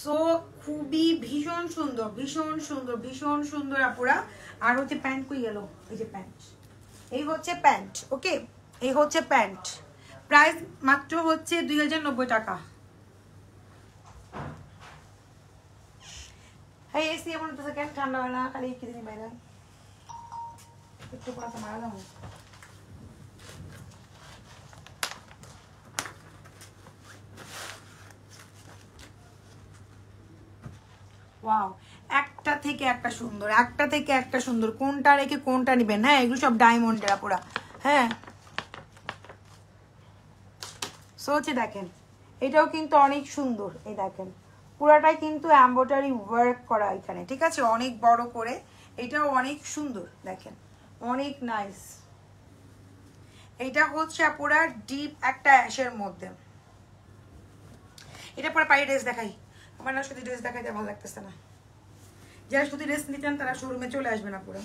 সো খুবই ভীষণ সুন্দর, ভীষণ সুন্দর, ভীষণ সুন্দর আপুরা। আর হচ্ছে প্যান্ট কই গেল, এই যে প্যান্ট, এই হচ্ছে প্যান্ট, ওকে, এই হচ্ছে প্যান্ট। প্রাইস মাত্র হচ্ছে 2090 টাকা। এই এসি এমন তো কেন ঠান্ডা হয় না, খালি কি দিন বাইরে। একটু পাশে মারা দাও। ওয়াও, একটা থেকে একটা সুন্দর, একটা থেকে একটা সুন্দর, কোনটা রেখে কোনটা নিবেন। হ্যাঁ, এগুলো সব ডায়মন্ডের পুরা। হ্যাঁ, সো হচ্ছে দেখেন, এটাও কিন্তু অনেক সুন্দর। এই দেখেন পুরাটাই কিন্তু এমব্রয়ডারি ওয়ার্ক করা এখানে, ঠিক আছে, অনেক বড় করে। এটাও অনেক সুন্দর, দেখেন অনেক নাইস। এটা হচ্ছে পুরা ডিপ একটা অ্যাশের মধ্যে। এটা পরে পাই ড্রেস দেখাই, আমার না শুধু ড্রেস দেখাইতে ভালো লাগতেছে না। যারা শুধু ড্রেস নিতেন তারা শোরুমে চলে আসবে না পুরো।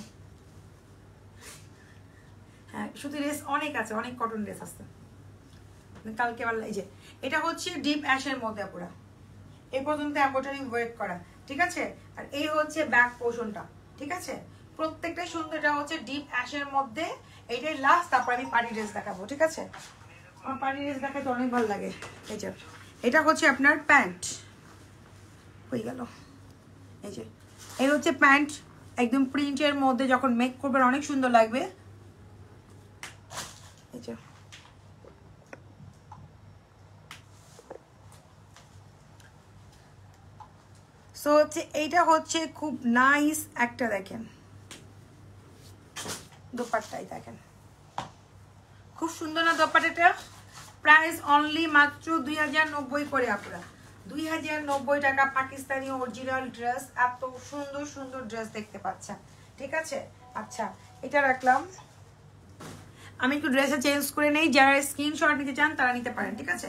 হ্যাঁ, শুধু ড্রেস অনেক আছে, অনেক কটন ড্রেস আছে কালকে। এই যে এটা হচ্ছে ডিপ অ্যাশের মধ্যে পুরা, এই পর্যন্ত এমব্রয়ডারি ওয়ার্ক করা, ঠিক আছে। আর এই হচ্ছে ব্যাক পোর্শনটা, ঠিক আছে, প্রত্যেকটা সুন্দর। এটা হচ্ছে ডিপ অ্যাশের মধ্যে, এইটাই লাস্ট। তারপর আমি পার্টি ড্রেস দেখাবো, ঠিক আছে। আমার পার্টি ড্রেস দেখাতে অনেক ভালো লাগে। এই যে এটা হচ্ছে আপনার প্যান্ট, হয়ে গেল। এই যে এই হচ্ছে প্যান্ট, একদম প্রিন্টের মধ্যে, যখন মেক করবেন অনেক সুন্দর লাগবে। এই যে সো হচ্ছে এইটা হচ্ছে খুব নাইস একটা, দেখেন দোপাট্টাই দেখেন, খুব সুন্দর না দোপাট্টাটা। প্রাইস অনলি মাত্র 2090 করে আপনারা, 2090 টাকা পাকিস্তানি অরিজিনাল ড্রেস। এত সুন্দর সুন্দর ড্রেস দেখতে পাচ্ছেন, ঠিক আছে। আচ্ছা, এটা রাখলাম। আমি একটু ড্রেসে চেঞ্জ করে নেই, যারা স্ক্রিনশট নিতে চান তারা নিতে পারেন, ঠিক আছে।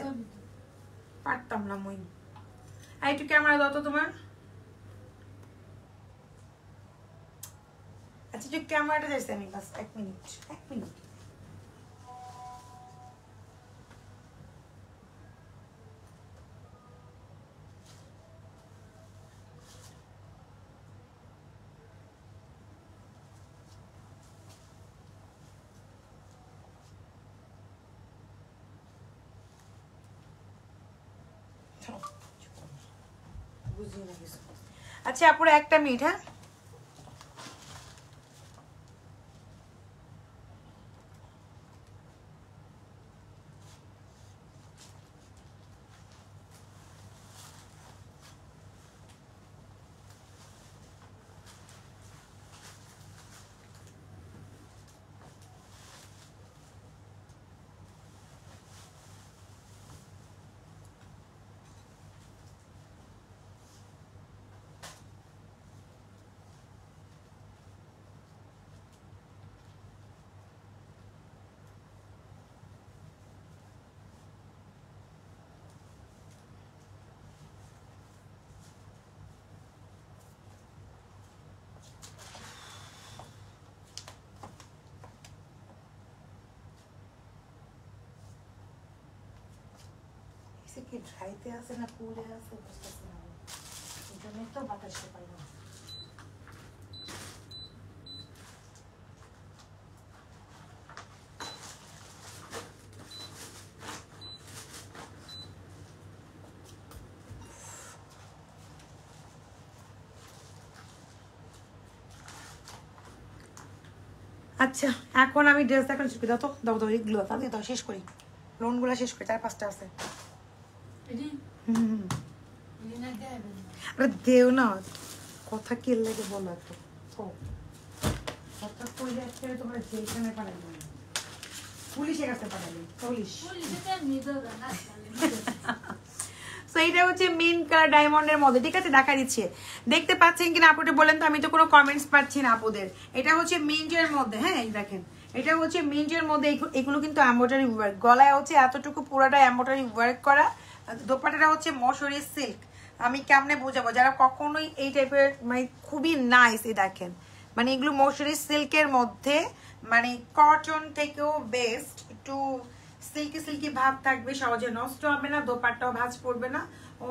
পারতাম না মই। আর একটু ক্যামেরা দাও তো তোমার। আচ্ছা, একটু ক্যামেরাটা চাইছি আমি, বাস 1 মিনিট, 1 মিনিট। আচ্ছা আপুরা, 1 মিনিট। হ্যাঁ, কি ড্রাইতে আছে না কুলে আছে বুঝতেছি না, এই জন্যই তো বাতাসে পাই না। আচ্ছা, এখন আমি ড্রেস দেখানো শুরু করি। দাও তো, দাও দাও, এগুলো তাহলে দাও, শেষ করি লোনগুলো, শেষ করি, 4-5টা আছে। আরে দেও না, কথা কি লাগে বলো একটু, কথা কইলে আজকে তোমরা জেলখানে পাঠাইবে, পুলিশের কাছে পাঠাবে, পুলিশ। সো এইটা হচ্ছে মেন কালার ডায়মন্ডের মধ্যে, ঠিক আছে, দেখা দিচ্ছে। দেখতে পাচ্ছেন কিনা আপুটা বলেন তো, আমি তো কোনো কমেন্টস পাচ্ছি না আপুদের। এটা হচ্ছে মিন্টের মধ্যে। হ্যাঁ, এই দেখেন, এটা হচ্ছে মিন্টের মধ্যে। এগুলো কিন্তু এমব্রয়ডারি ওয়ার্ক, গলায় হচ্ছে এতটুকু পুরোটা এমব্রয়ডারি ওয়ার্ক করা। দোপাট্টাটা হচ্ছে মশারি সিল্ক। আমি কেমনে বোঝাবো, যারা কখনোই এই টাইপের, মানে খুবই নাইস। এই দেখেন, মানে এগুলো মশারি সিল্কের মধ্যে, মানে কটন থেকেও বেস্ট, একটু সিল্কি সিল্কি ভাব থাকবে, সহজে নষ্ট হবে না, দোপাট্টাও ভাঁজ পড়বে না,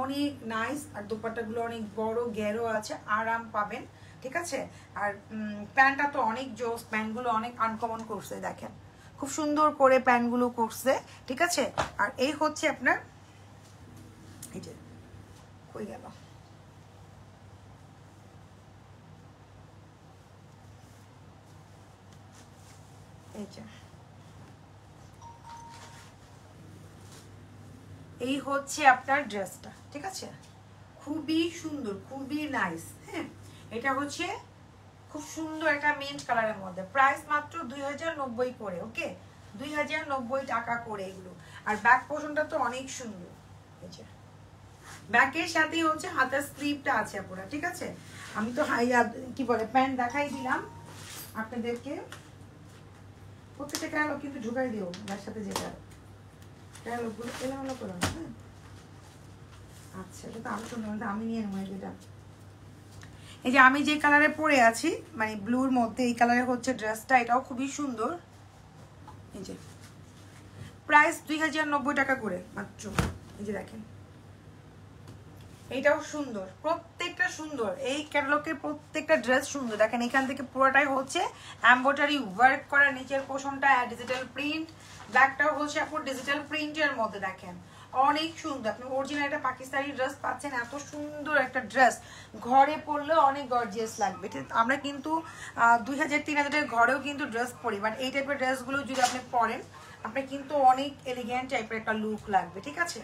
অনেক নাইস। আর দোপাট্টাগুলো অনেক বড় ঘেরো আছে, আরাম পাবেন, ঠিক আছে। আর প্যান্টটা তো অনেক জোস, প্যান্টগুলো অনেক আনকমন করছে, দেখেন খুব সুন্দর করে প্যান্টগুলো করছে, ঠিক আছে। আর এই হচ্ছে আপনার, এই যে কই গেল, এই হচ্ছে আপনার ড্রেসটা, ঠিক আছে? খুবই সুন্দর, খুবই নাইস। হ্যাঁ, এটা হচ্ছে খুব সুন্দর একটা মিন্ট কালারের মধ্যে। প্রাইস মাত্র 2090 করে। ওকে, 2090 টাকা করে এগুলো। আর ব্যাক পোর্শনটা তো অনেক সুন্দর। ব্যাকের সাথে হচ্ছে হাতের স্লিভটা আছে পুরো, ঠিক আছে? আমি তো কি বলে প্যান্ট দেখাই দিলাম আপনাদেরকে। প্রত্যেকটা ক্যালোগ কিন্তু ঢুকাই দিও তার সাথে, যেটা ক্যালোগগুলো এলোমেলো করো না। হ্যাঁ, আচ্ছা, এটা তো আরো সুন্দর। আমি নিয়ে নেবো যেটা। এই যে আমি যে কালারে পরে আছি, মানে ব্লুর মধ্যে, এই কালারে হচ্ছে ড্রেসটা। এটাও খুবই সুন্দর। এই যে প্রাইস 2090 টাকা করে মাত্র। এই যে দেখেন, এটাও সুন্দর, প্রত্যেকটা সুন্দর। এই ক্যাটালগের প্রত্যেকটা ড্রেস সুন্দর। দেখেন এখান থেকে পুরোটাই হচ্ছে এমব্রয়ডারি ওয়ার্ক করা, নিচের পোর্শনটা ডিজিটাল প্রিন্ট, ব্যাকটাও হচ্ছে আপনার ডিজিটাল প্রিন্টের মধ্যে। দেখেন অনেক সুন্দর। আপনি অরিজিনাল একটা পাকিস্তানি ড্রেস পাচ্ছেন। এত সুন্দর একটা ড্রেস ঘরে পরলেও অনেক গর্জিয়াস লাগবে। আমরা কিন্তু 2000-3000 ঘরেও কিন্তু ড্রেস পরি, বাট এই টাইপের ড্রেসগুলো যদি আপনি পরেন, আপনার কিন্তু অনেক এলিগেন্ট টাইপের একটা লুক লাগবে, ঠিক আছে?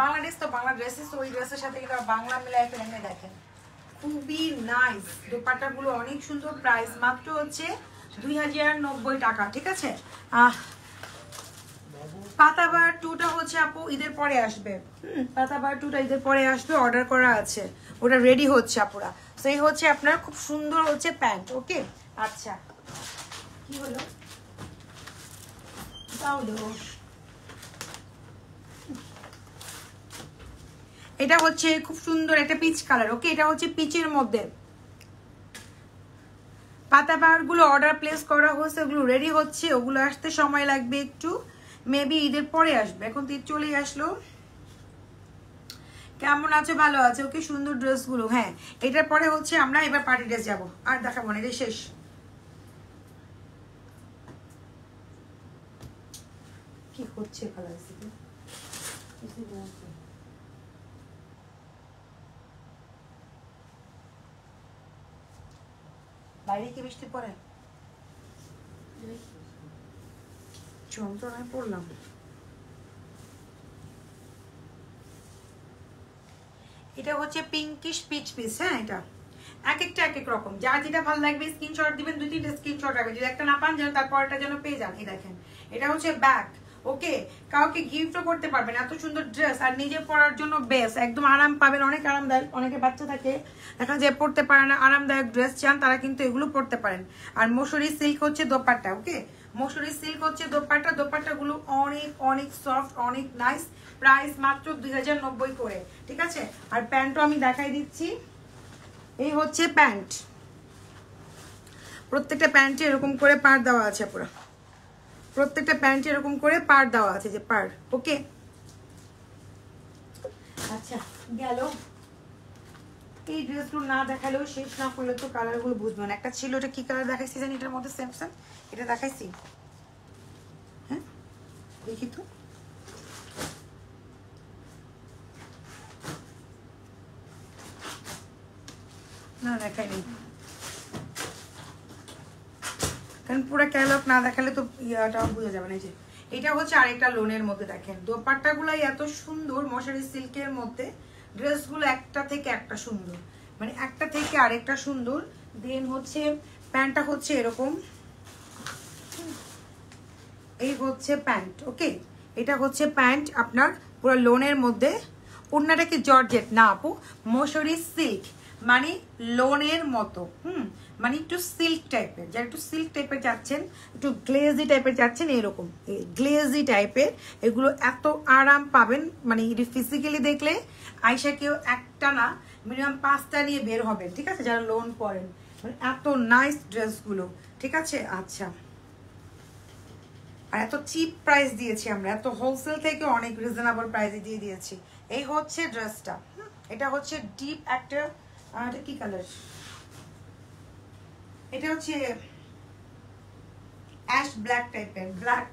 বাংলাদেশ তো বাংলা ড্রেসেস, ওই ড্রেসের সাথে কিন্তু বাংলা মিলাই ফেলেন। দেখেন খুবই নাইস, দোপাট্টাগুলো অনেক সুন্দর। প্রাইস মাত্র হচ্ছে 2090 টাকা, ঠিক আছে? পাতাবার 2টা হচ্ছে আপু ঈদের পরে আসবে। পাতাবার 2টা ঈদের পরে আসবে, অর্ডার করা আছে, ওটা রেডি হচ্ছে আপুরা। সেই হচ্ছে আপনার খুব সুন্দর হচ্ছে প্যান্ট। ওকে, আচ্ছা, কি হলো তাহলে? এটা হচ্ছে খুব সুন্দর একটা পিচ কালার। ওকে, এটা হচ্ছে পিচের মধ্যে। পাতাবাহার গুলো অর্ডার প্লেস করা হচ্ছে, ওগুলো রেডি হচ্ছে, ওগুলো আসতে সময় লাগবে একটু, মেবি ঈদের পরে আসবে। এখন তো ঈদ চলেই আসলো। কেমন আছে? ভালো আছে। ওকে, সুন্দর ড্রেসগুলো। হ্যাঁ, এটার পরে হচ্ছে আমরা এবার পার্টি ড্রেস যাবো, আর দেখাবো না, এটা শেষ। কি হচ্ছে কালার? বাইরে কি বৃষ্টি পড়ে? যন্ত্রণায় পড়লাম। এটা হচ্ছে পিঙ্কিশ পিচ পিস। হ্যাঁ, এটা এক একটা এক এক রকম, যার যেটা ভালো লাগবে স্ক্রিনশট দিবেন। 2-3টা স্ক্রিনশট রাখবেন, যদি একটা না পান যেন তারপরটা যেন পেয়ে যান। এই দেখেন, এটা হচ্ছে ব্যাক। ওকে, কাউকে গিফটও করতে পারবেন। এত সুন্দর ড্রেস, আর নিজে পরার জন্য বেস্ট, একদম আরাম পাবেন, অনেক আরামদায়ক। অনেকে বাচ্চা থাকে, দেখা যায় পড়তে পারে না, আরামদায়ক ড্রেস চান, তারা কিন্তু এগুলো পড়তে পারেন। আর মসুরি সিল্ক হচ্ছে দোপাট্টা। ওকে, মসুরি সিল্ক হচ্ছে দোপাট্টা। দোপাট্টাগুলো অনেক অনেক সফট, অনেক নাইস। প্রাইস মাত্র 2090 করে, ঠিক আছে? আর প্যান্টও আমি দেখাই দিচ্ছি। এই হচ্ছে প্যান্ট, প্রত্যেকটা প্যান্টে এরকম করে পার দেওয়া আছে পুরো, প্রত্যেকটা প্যান্টে এরকম করে পার দেওয়া আছে, যে পার। ওকে, আচ্ছা গেল। এই ড্রেসগুলো না দেখালেও, শেষ না করলে তো কালারগুলো বুঝবো না। একটা ছিল, এটা কি কালার দেখাইছি জানি, এটার মধ্যে সেম সেম এটা দেখাইছি। হ্যাঁ, দেখি তো। না, দেখাইনি, কারণ পুরো ক্যাটালগ না দেখালে তো ইয়াটাও বোঝা যাবে না। যে এটা হচ্ছে আরেকটা লোনের মধ্যে। দেখেন দোপাট্টাগুলাই এত সুন্দর, মশারি সিল্কের মধ্যে। ড্রেসগুলো একটা থেকে একটা সুন্দর, মানে একটা থেকে আরেকটা সুন্দর। দেন হচ্ছে প্যান্টটা হচ্ছে এরকম, এই হচ্ছে প্যান্ট। ওকে, এটা হচ্ছে প্যান্ট আপনার পুরো লোনের মধ্যে। ওড়নাটা কি জর্জেট না আপু, মশারি সিল্ক, মানে লোনের মতো। মানে একটু সিল্ক টাইপের, যারা একটু সিল্ক টাইপের যাচ্ছেন, একটু গ্লেজি টাইপের যাচ্ছেন, এরকম গ্লেজি টাইপের। এগুলো এত আরাম পাবেন, মানে ফিজিক্যালি দেখলে আয়সা কেউ একটা না মিনিমাম 5টা নিয়ে বের হবেন, ঠিক আছে? যারা লোন পড়েন, মানে এত নাইস ড্রেসগুলো, ঠিক আছে? আচ্ছা, আর এত চিপ প্রাইস দিয়েছি আমরা, এত হোলসেল থেকে অনেক রিজনেবল প্রাইসে দিয়ে দিয়েছি। এই হচ্ছে ড্রেসটা। এটা হচ্ছে ডিপ একটা, এটা কি কালার? এটা হচ্ছে অ্যাশ ব্ল্যাক টাইপের, ব্ল্যাক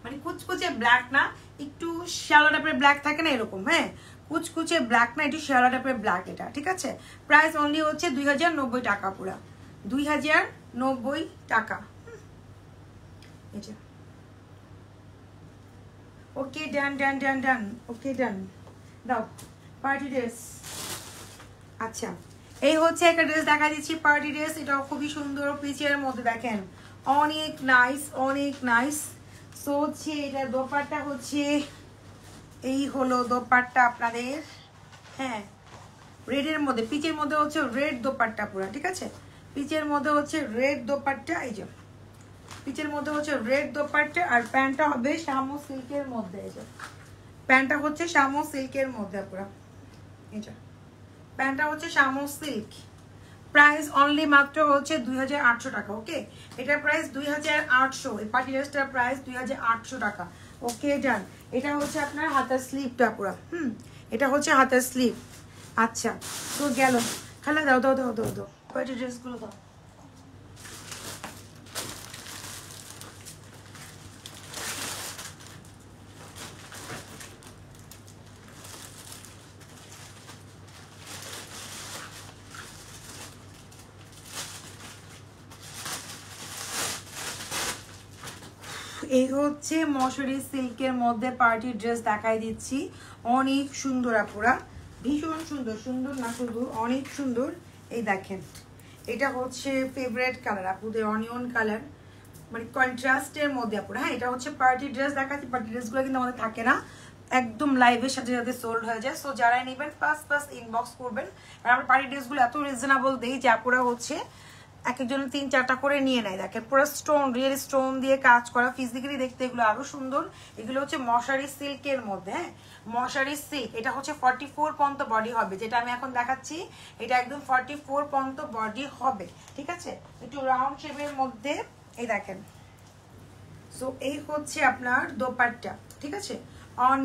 মানে কুচকুচে ব্ল্যাক না, একটু শ্যালো টাইপের ব্ল্যাক থাকে না এরকম। হ্যাঁ, কুচকুচে ব্ল্যাক না, একটু শ্যালো টাইপের ব্ল্যাক এটা, ঠিক আছে? প্রাইস অনলি হচ্ছে 2090 টাকা, পুরা 2090 টাকা। এই যে ওকে ডান ডান ডান ডান ওকে ডান দাও পার্টি ড্রেস। আচ্ছা এই হচ্ছে একটা ড্রেস দেখা দিচ্ছি পার্টি ড্রেস, এটাও খুবই সুন্দর পিচের মধ্যে, দেখেন অনেক নাইস অনেক নাইস। সো হচ্ছে এটা দোপাট্টা হচ্ছে এই হলো দোপাট্টা আপনাদের, হ্যাঁ রেডের মধ্যে, পিচের মধ্যে হচ্ছে রেড দোপাট্টা পুরো, ঠিক আছে পিচের মধ্যে হচ্ছে রেড দোপাট্টা, এই যে পিচের মধ্যে হচ্ছে রেড দোপাট্টা, আর প্যান্টটা হবে শামু সিল্কের মধ্যে, এই যে প্যান্টটা হচ্ছে শামু সিল্কের মধ্যে পুরো, এই যে প্যান্টটা হচ্ছে শামু সিল্ক। প্রাইস অনলি মাত্র হচ্ছে 2800 টাকা। ওকে এটার প্রাইস 2800, এই পার্টি ড্রেসটার প্রাইস 2800 টাকা। ওকে ডান। এটা হচ্ছে আপনার হাতের স্লিভটা পুরো, এটা হচ্ছে হাতের স্লিভ। আচ্ছা তো গেল, খালা দাও দাও দাও দাও দাও পার্টি ড্রেসগুলো দাও। এই হচ্ছে মশারি সিল্কের মধ্যে পার্টি ড্রেস দেখাই দিচ্ছি, অনেক সুন্দর আপুরা, ভীষণ সুন্দর, সুন্দর না শুধু অনেক সুন্দর। এই দেখেন এটা হচ্ছে ফেভারিট কালার আপুদের, অনিয়ন কালার, মানে কন্ট্রাস্টের মধ্যে আপুরা। হ্যাঁ এটা হচ্ছে পার্টি ড্রেস দেখাচ্ছি, পার্টি ড্রেসগুলো কিন্তু আমাদের থাকে না, একদম লাইভের সাথে সাথে সোল্ড হয়ে যায়। সো যারা নেবেন ফার্স্ট ইনবক্স করবেন। আর আমরা পার্টি ড্রেসগুলো এত রিজনেবল দিই যে আপুরা হচ্ছে এক একজন 3-4টা করে নিয়ে নেয়। দেখেন পুরো স্টোন, রিয়েল স্টোন দিয়ে কাজ করা, ফিজিক্যালি দেখতে এগুলো আরো সুন্দর। এগুলো হচ্ছে মশারি সিল্কের মধ্যে, হ্যাঁ মশারি সিল্ক। এটা হচ্ছে 44 পর্যন্ত বডি হবে, যেটা আমি এখন দেখাচ্ছি এটা একদম 44 পর্যন্ত বডি হবে, ঠিক আছে একটু রাউন্ড শেপের মধ্যে। এই দেখেন সো এই হচ্ছে আপনার দোপাট্টা, ঠিক আছে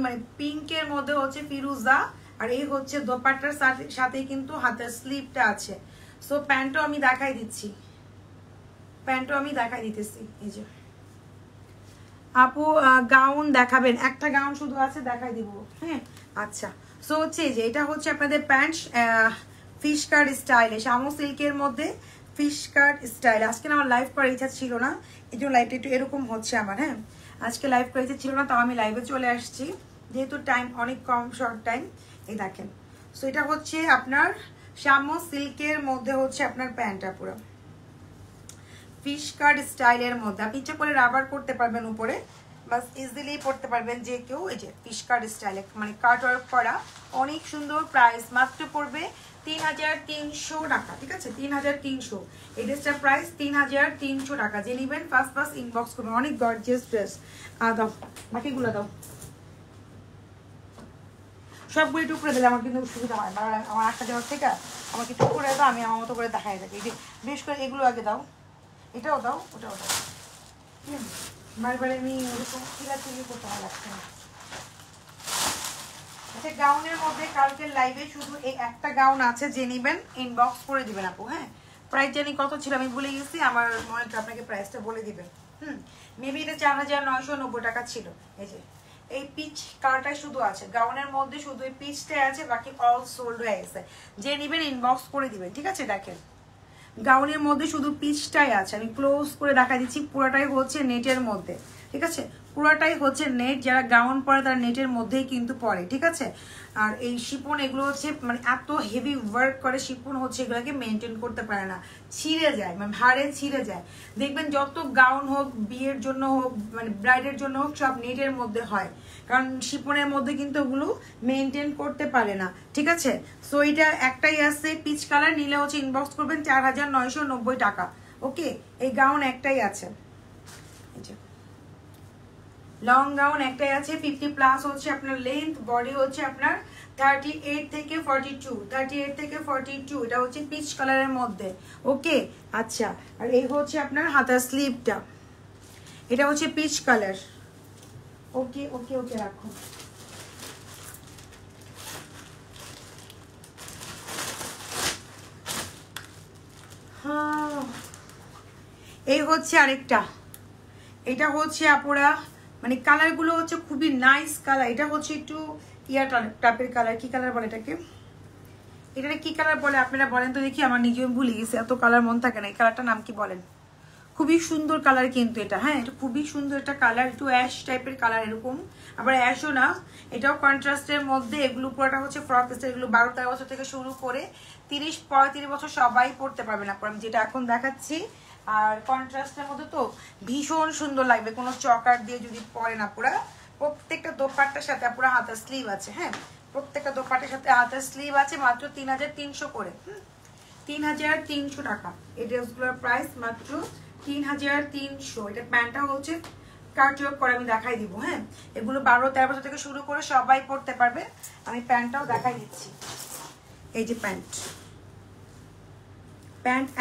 মানে পিঙ্কের মধ্যে হচ্ছে ফিরোজা, আর এই হচ্ছে দোপাট্টার সাথে কিন্তু হাতের স্লিভটা আছে। সো প্যান্টও আমি দেখাই দিচ্ছি, প্যান্টও আমি দেখাই দিতেছি। এই যে আপু গাউন দেখাবেন, একটা গাউন শুধু আছে দেখাই দিব, হ্যাঁ আচ্ছা। সো হচ্ছে এই যে এটা হচ্ছে আপনাদের প্যান্ট ফিশ কাট স্টাইলে, শামু সিল্কের মধ্যে ফিশ কাট স্টাইল। আজকে আমার লাইভ করার ইচ্ছা ছিল না, এই জন্য লাইভটা একটু এরকম হচ্ছে আমার, হ্যাঁ আজকে লাইভ করার ইচ্ছা ছিল না, তাও আমি লাইভে চলে আসছি যেহেতু টাইম অনেক কম, শর্ট টাইম। এই দেখেন সো এটা হচ্ছে আপনার শামু সিল্কের মধ্যে হচ্ছে আপনার প্যান্টটা পুরো ফিশ কাট স্টাইলের মধ্যে, আপনি ইচ্ছা করে রাবার করতে পারবেন উপরে, বাস ইজিলি পড়তে পারবেন যে কেউ। এই যে ফিশ কাট স্টাইলে মানে কাট ওয়ার্ক করা, অনেক সুন্দর। প্রাইস মাত্র পড়বে 3300 টাকা, ঠিক আছে 3300। এই ড্রেসটার প্রাইস 3300 টাকা। যে নেবেন ফার্স্ট ইনবক্স করবেন, অনেক গর্জিয়াস ড্রেস। দাও বাকিগুলো দাও, সবগুলো একটু করে দিলে আমার কিন্তু সুবিধা হয়, আমার একটা জায়গা থেকে আমাকে একটু করে দাও, আমি আমার মতো করে দেখাই থাকি। এই যে বেশ করে এগুলো আগে দাও, এটাও দাও ওটাও দাও, বারবার আমি ওরকম চিলাচিলি করতে ভালো লাগছে না। আচ্ছা গাউনের মধ্যে কালকের লাইভে শুধু এই একটা গাউন আছে, যে নেবেন ইনবক্স করে দিবেন আপু, হ্যাঁ প্রাইস জানি কত ছিল আমি ভুলে গেছি, আমার মনে হয় আপনাকে প্রাইসটা বলে দিবেন। মেবি এটা 4990 টাকা ছিল। এই যে এই পিচ কালারটাই শুধু আছে গাউনের মধ্যে, শুধু এই পিচটাই আছে, বাকি অল সোল্ড হয়ে গেছে। যে নেবেন ইনবক্স করে দিবেন, ঠিক আছে দেখেন গাউনের মধ্যে শুধু পিচটাই আছে, আমি ক্লোজ করে দেখা দিচ্ছি। পুরোটাই হচ্ছে নেটের মধ্যে, ঠিক আছে পুরোটাই হচ্ছে নেট, যারা গাউন পরে তারা নেটের মধ্যেই কিন্তু পরে, ঠিক আছে। আর এই শিপন এগুলো হচ্ছে মানে এত হেভি ওয়ার্ক করে শিপন হচ্ছে, এগুলোকে মেনটেন করতে পারে না, ছিঁড়ে যায়, মানে ভারে ছিঁড়ে যায়। দেখবেন যত গাউন হোক, বিয়ের জন্য হোক, মানে ব্রাইডের জন্য হোক, সব নেটের মধ্যে হয়, কারণ শিপনের মধ্যে কিন্তু ওগুলো মেনটেন করতে পারে না, ঠিক আছে। সো এটা একটাই আছে পিচ কালার, নিলে হচ্ছে ইনবক্স করবেন 4990 টাকা। ওকে এই গাউন একটাই আছে, লং গাউন একটাই আছে, 50+ হচ্ছে আপনার লেন্থ, বডি হচ্ছে আপনার 38 থেকে 42, এটা হচ্ছে পিচ কালারের মধ্যে। ওকে আচ্ছা, আর এই হচ্ছে আপনার হাতার স্লিভটা, এটা হচ্ছে পিচ কালার। ওকে ওকে ওকে রাখো। হ্যাঁ এই হচ্ছে আরেকটা, এটা হচ্ছে আপুরা মানে কালারগুলো হচ্ছে খুবই নাইস কালার। এটা হচ্ছে একটু ইয়ার টাইপের কালার, কি কালার বলে এটাকে, এটাকে কি কালার বলে আপনারা বলেন তো দেখি, আমার নিজেও ভুলে গেছি, এত কালার মন থাকে না। এই কালারটার নাম কি বলেন? খুবই সুন্দর কালার কিন্তু এটা, হ্যাঁ এটা খুবই সুন্দর একটা কালার, একটু অ্যাশ টাইপের কালার এরকম, আবার অ্যাশও না, এটাও কন্ট্রাস্টের মধ্যে। এগুলো পুরোটা হচ্ছে ফ্রক স্টাইল, এগুলো 12-13 বছর থেকে শুরু করে 30-35 বছর সবাই পরতে পারবে না, আমি যেটা এখন দেখাচ্ছি। আর কন্ট্রাস্টের মধ্যে তো ভীষণ সুন্দর লাগবে কোনো চকার দিয়ে যদি পরে না পুরা। প্রত্যেকটা দোপাট্টার সাথে পুরো হাতার স্লিভ আছে, হ্যাঁ প্রত্যেকটা দোপাট্টার সাথে হাতার স্লিভ আছে, মাত্র 3300 করে, 3300 টাকা। এই ড্রেসগুলোর প্রাইস মাত্র 3300। এটা প্যান্টটা হচ্ছে কাটওয়ার্ক করে, আমি দেখাই দিব, হ্যাঁ এগুলো 12-13 বছর থেকে শুরু করে সবাই পরতে পারবে। আমি প্যান্টটাও দেখাই দিচ্ছি, এই যে প্যান্ট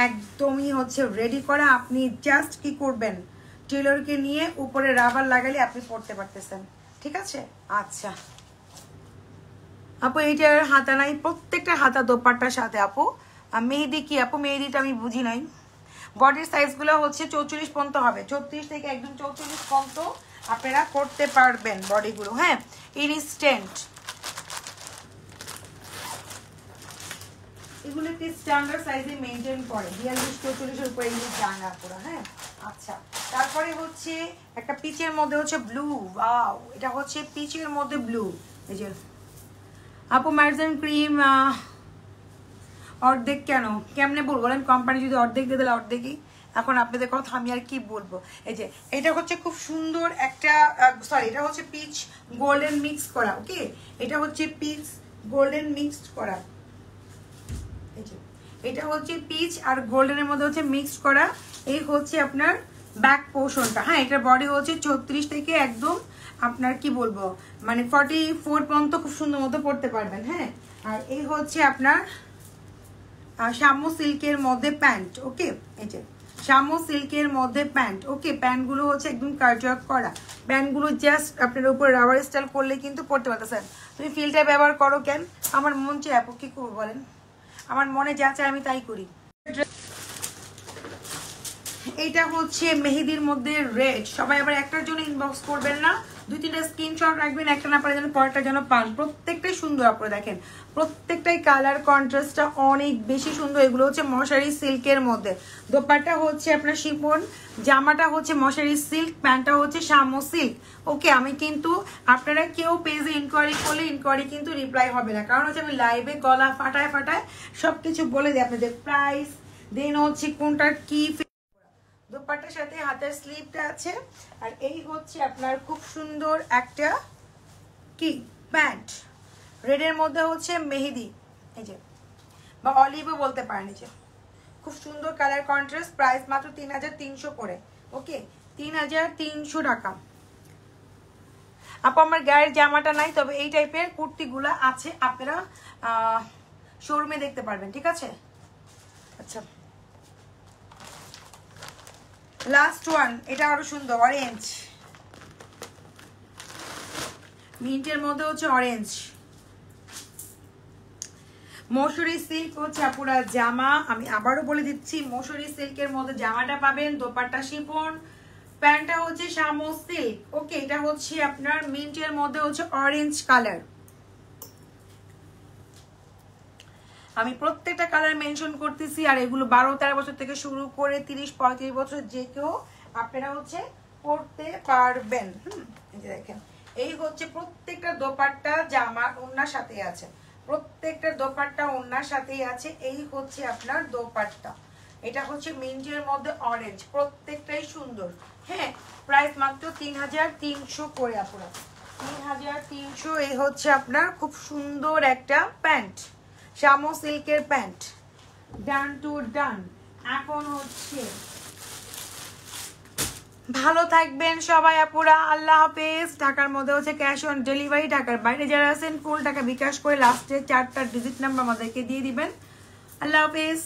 একদমই হচ্ছে রেডি করা। আপনি জাস্ট কি করবেন, টেলরকে নিয়ে উপরে রাবার লাগালে আপনি পরতে পারতেছেন, ঠিক আছে। আচ্ছা আপু এইটার হাতা নাই, প্রত্যেকটা হাতা দোপাট্টার সাথে। আপু মেহেদি কি আপু, মেহেদিটা আমি বুঝি নাই। বডির সাইজগুলো হচ্ছে 34 পর্যন্ত হবে, 34 থেকে একদম 34 পর্যন্ত আপনারা করতে পারবেন বডিগুলো, হ্যাঁ ইনস্ট্যান্ট। এগুলো একটি স্ট্যান্ডার্ড সাইজে মেনটেন করে, 42-44 উপরে এগুলো যায় না পুরো, হ্যাঁ। আচ্ছা তারপরে হচ্ছে একটা পিচের মধ্যে হচ্ছে ব্লু, ওয়াও এটা হচ্ছে পিচের মধ্যে ব্লু। এই যে আপু মার্জিন ক্রিম অর্ধেক কেন, কেমনে বলবো বলেন, কোম্পানি যদি অর্ধেক দিয়ে দিলে অর্ধেকই। এখন আপনাদের কথা আমি আর কি বলবো। এই যে এটা হচ্ছে খুব সুন্দর একটা, সরি এটা হচ্ছে পিচ গোল্ডেন মিক্স করা, ওকে এটা হচ্ছে পিচ গোল্ডেন মিক্সড করা। এই যে এটা হচ্ছে পিচ আর গোল্ডেনের মধ্যে হচ্ছে মিক্সড করা। এই হচ্ছে আপনার ব্যাক পোর্শনটা, হ্যাঁ এটার বডি হচ্ছে 34 থেকে একদম আপনার কি বলবো মানে 44 পর্যন্ত খুব সুন্দর মতো পড়তে পারবেন, হ্যাঁ। আর এই হচ্ছে আপনার শামু সিল্কের মধ্যে প্যান্ট, ওকে এই যে শামু সিল্কের মধ্যে প্যান্ট, ওকে প্যান্টগুলো হচ্ছে একদম কাটওয়ার্ক করা। প্যান্টগুলো জাস্ট আপনার উপর রাবার স্টাইল করলে কিন্তু পড়তে পারতেছেন। তুমি ফিল্টার ব্যবহার করো কেন, আমার মন চায় আপু, কি করবো বলেন, আমার মনে যা চায় আমি তাই করি। এইটা হচ্ছে মেহেদির মধ্যে রেড, সবাই আবার একটার জন্য ইনবক্স করবেন না, 2-3টা স্ক্রিনশট রাখবেন, একটা না পারে যেন পরেরটা যেন পান। প্রত্যেকটাই সুন্দর, আপনারা দেখেন প্রত্যেকটাই কালার কন্ট্রাস্টটা অনেক বেশি সুন্দর। এগুলো হচ্ছে মশারি সিল্কের মধ্যে, দোপাট্টা হচ্ছে আপনার শিফন, জামাটা হচ্ছে মশারি সিল্ক, প্যান্টটা হচ্ছে শামু সিল্ক, ওকে। আমি কিন্তু আপনারা কেউ পেজে ইনকোয়ারি করলে ইনকোয়ারি কিন্তু রিপ্লাই হবে না, কারণ হচ্ছে আমি লাইভে গলা ফাটায় ফাটায় সবকিছু বলে দিই আপনাদের, প্রাইস দেন হচ্ছে কোনটার কি। দোপাট্টার সাথে হাতের স্লিভটা আছে। আর এই হচ্ছে আপনার খুব সুন্দর একটা কি প্যান্ট, রেডের মধ্যে হচ্ছে মেহেদি, এই যে বা অলিভও বলতে পারেন, এই যে খুব সুন্দর কালার কন্ট্রাস্ট। প্রাইস মাত্র 3300 করে, ওকে 3300 টাকা। আপু আমার গায়ের জামাটা নাই, তবে এই টাইপের কুর্তিগুলা আছে, আপনারা শোরুমে দেখতে পারবেন, ঠিক আছে। আচ্ছা লাস্ট ওয়ান, এটা আরো সুন্দর, অরেঞ্জ মিন্টের মধ্যে হচ্ছে অরেঞ্জ, মসুরি সিল্ক হচ্ছে আপুরা জামা। আমি আবারও বলে দিচ্ছি, মসুরি সিল্কের মধ্যে জামাটা পাবেন, দোপাট্টা শিফন, প্যান্টটা হচ্ছে শামু সিল্ক, ওকে এটা হচ্ছে আপনার মিন্টের মধ্যে হচ্ছে অরেঞ্জ কালার। আমি প্রত্যেকটা কালার মেনশন করতেছি, আর এগুলো 12-13 বছর থেকে শুরু করে 30-35 বছর যে কেউ আপনারা হচ্ছে পরতে পারবেন। এই যে দেখেন এই হচ্ছে প্রত্যেকটা দোপাট্টা জামা ওড়নার সাথে আছে, প্রত্যেকটা দোপাট্টা ওড়নার সাথেই আছে। এই হচ্ছে আপনার দোপাট্টা, এটা হচ্ছে মিন্টের মধ্যে অরেঞ্জ, প্রত্যেকটাই সুন্দর, হ্যাঁ। প্রাইস মাত্র 3300 করে আপনারা, 3300। এই হচ্ছে আপনার খুব সুন্দর একটা প্যান্ট, শামু সিল্কের প্যান্ট, ডান টু ডান। এখন হচ্ছে ভালো থাকবেন সবাই আপুরা, আল্লাহ হাফেজ। ঢাকার মধ্যে হচ্ছে ক্যাশ অন ডেলিভারি, ঢাকার বাইরে যারা আছেন ফুল টাকা বিকাশ করে লাস্টে 4টা ডিজিট নাম্বার আমাদেরকে দিয়ে দিবেন। আল্লাহ হাফেজ।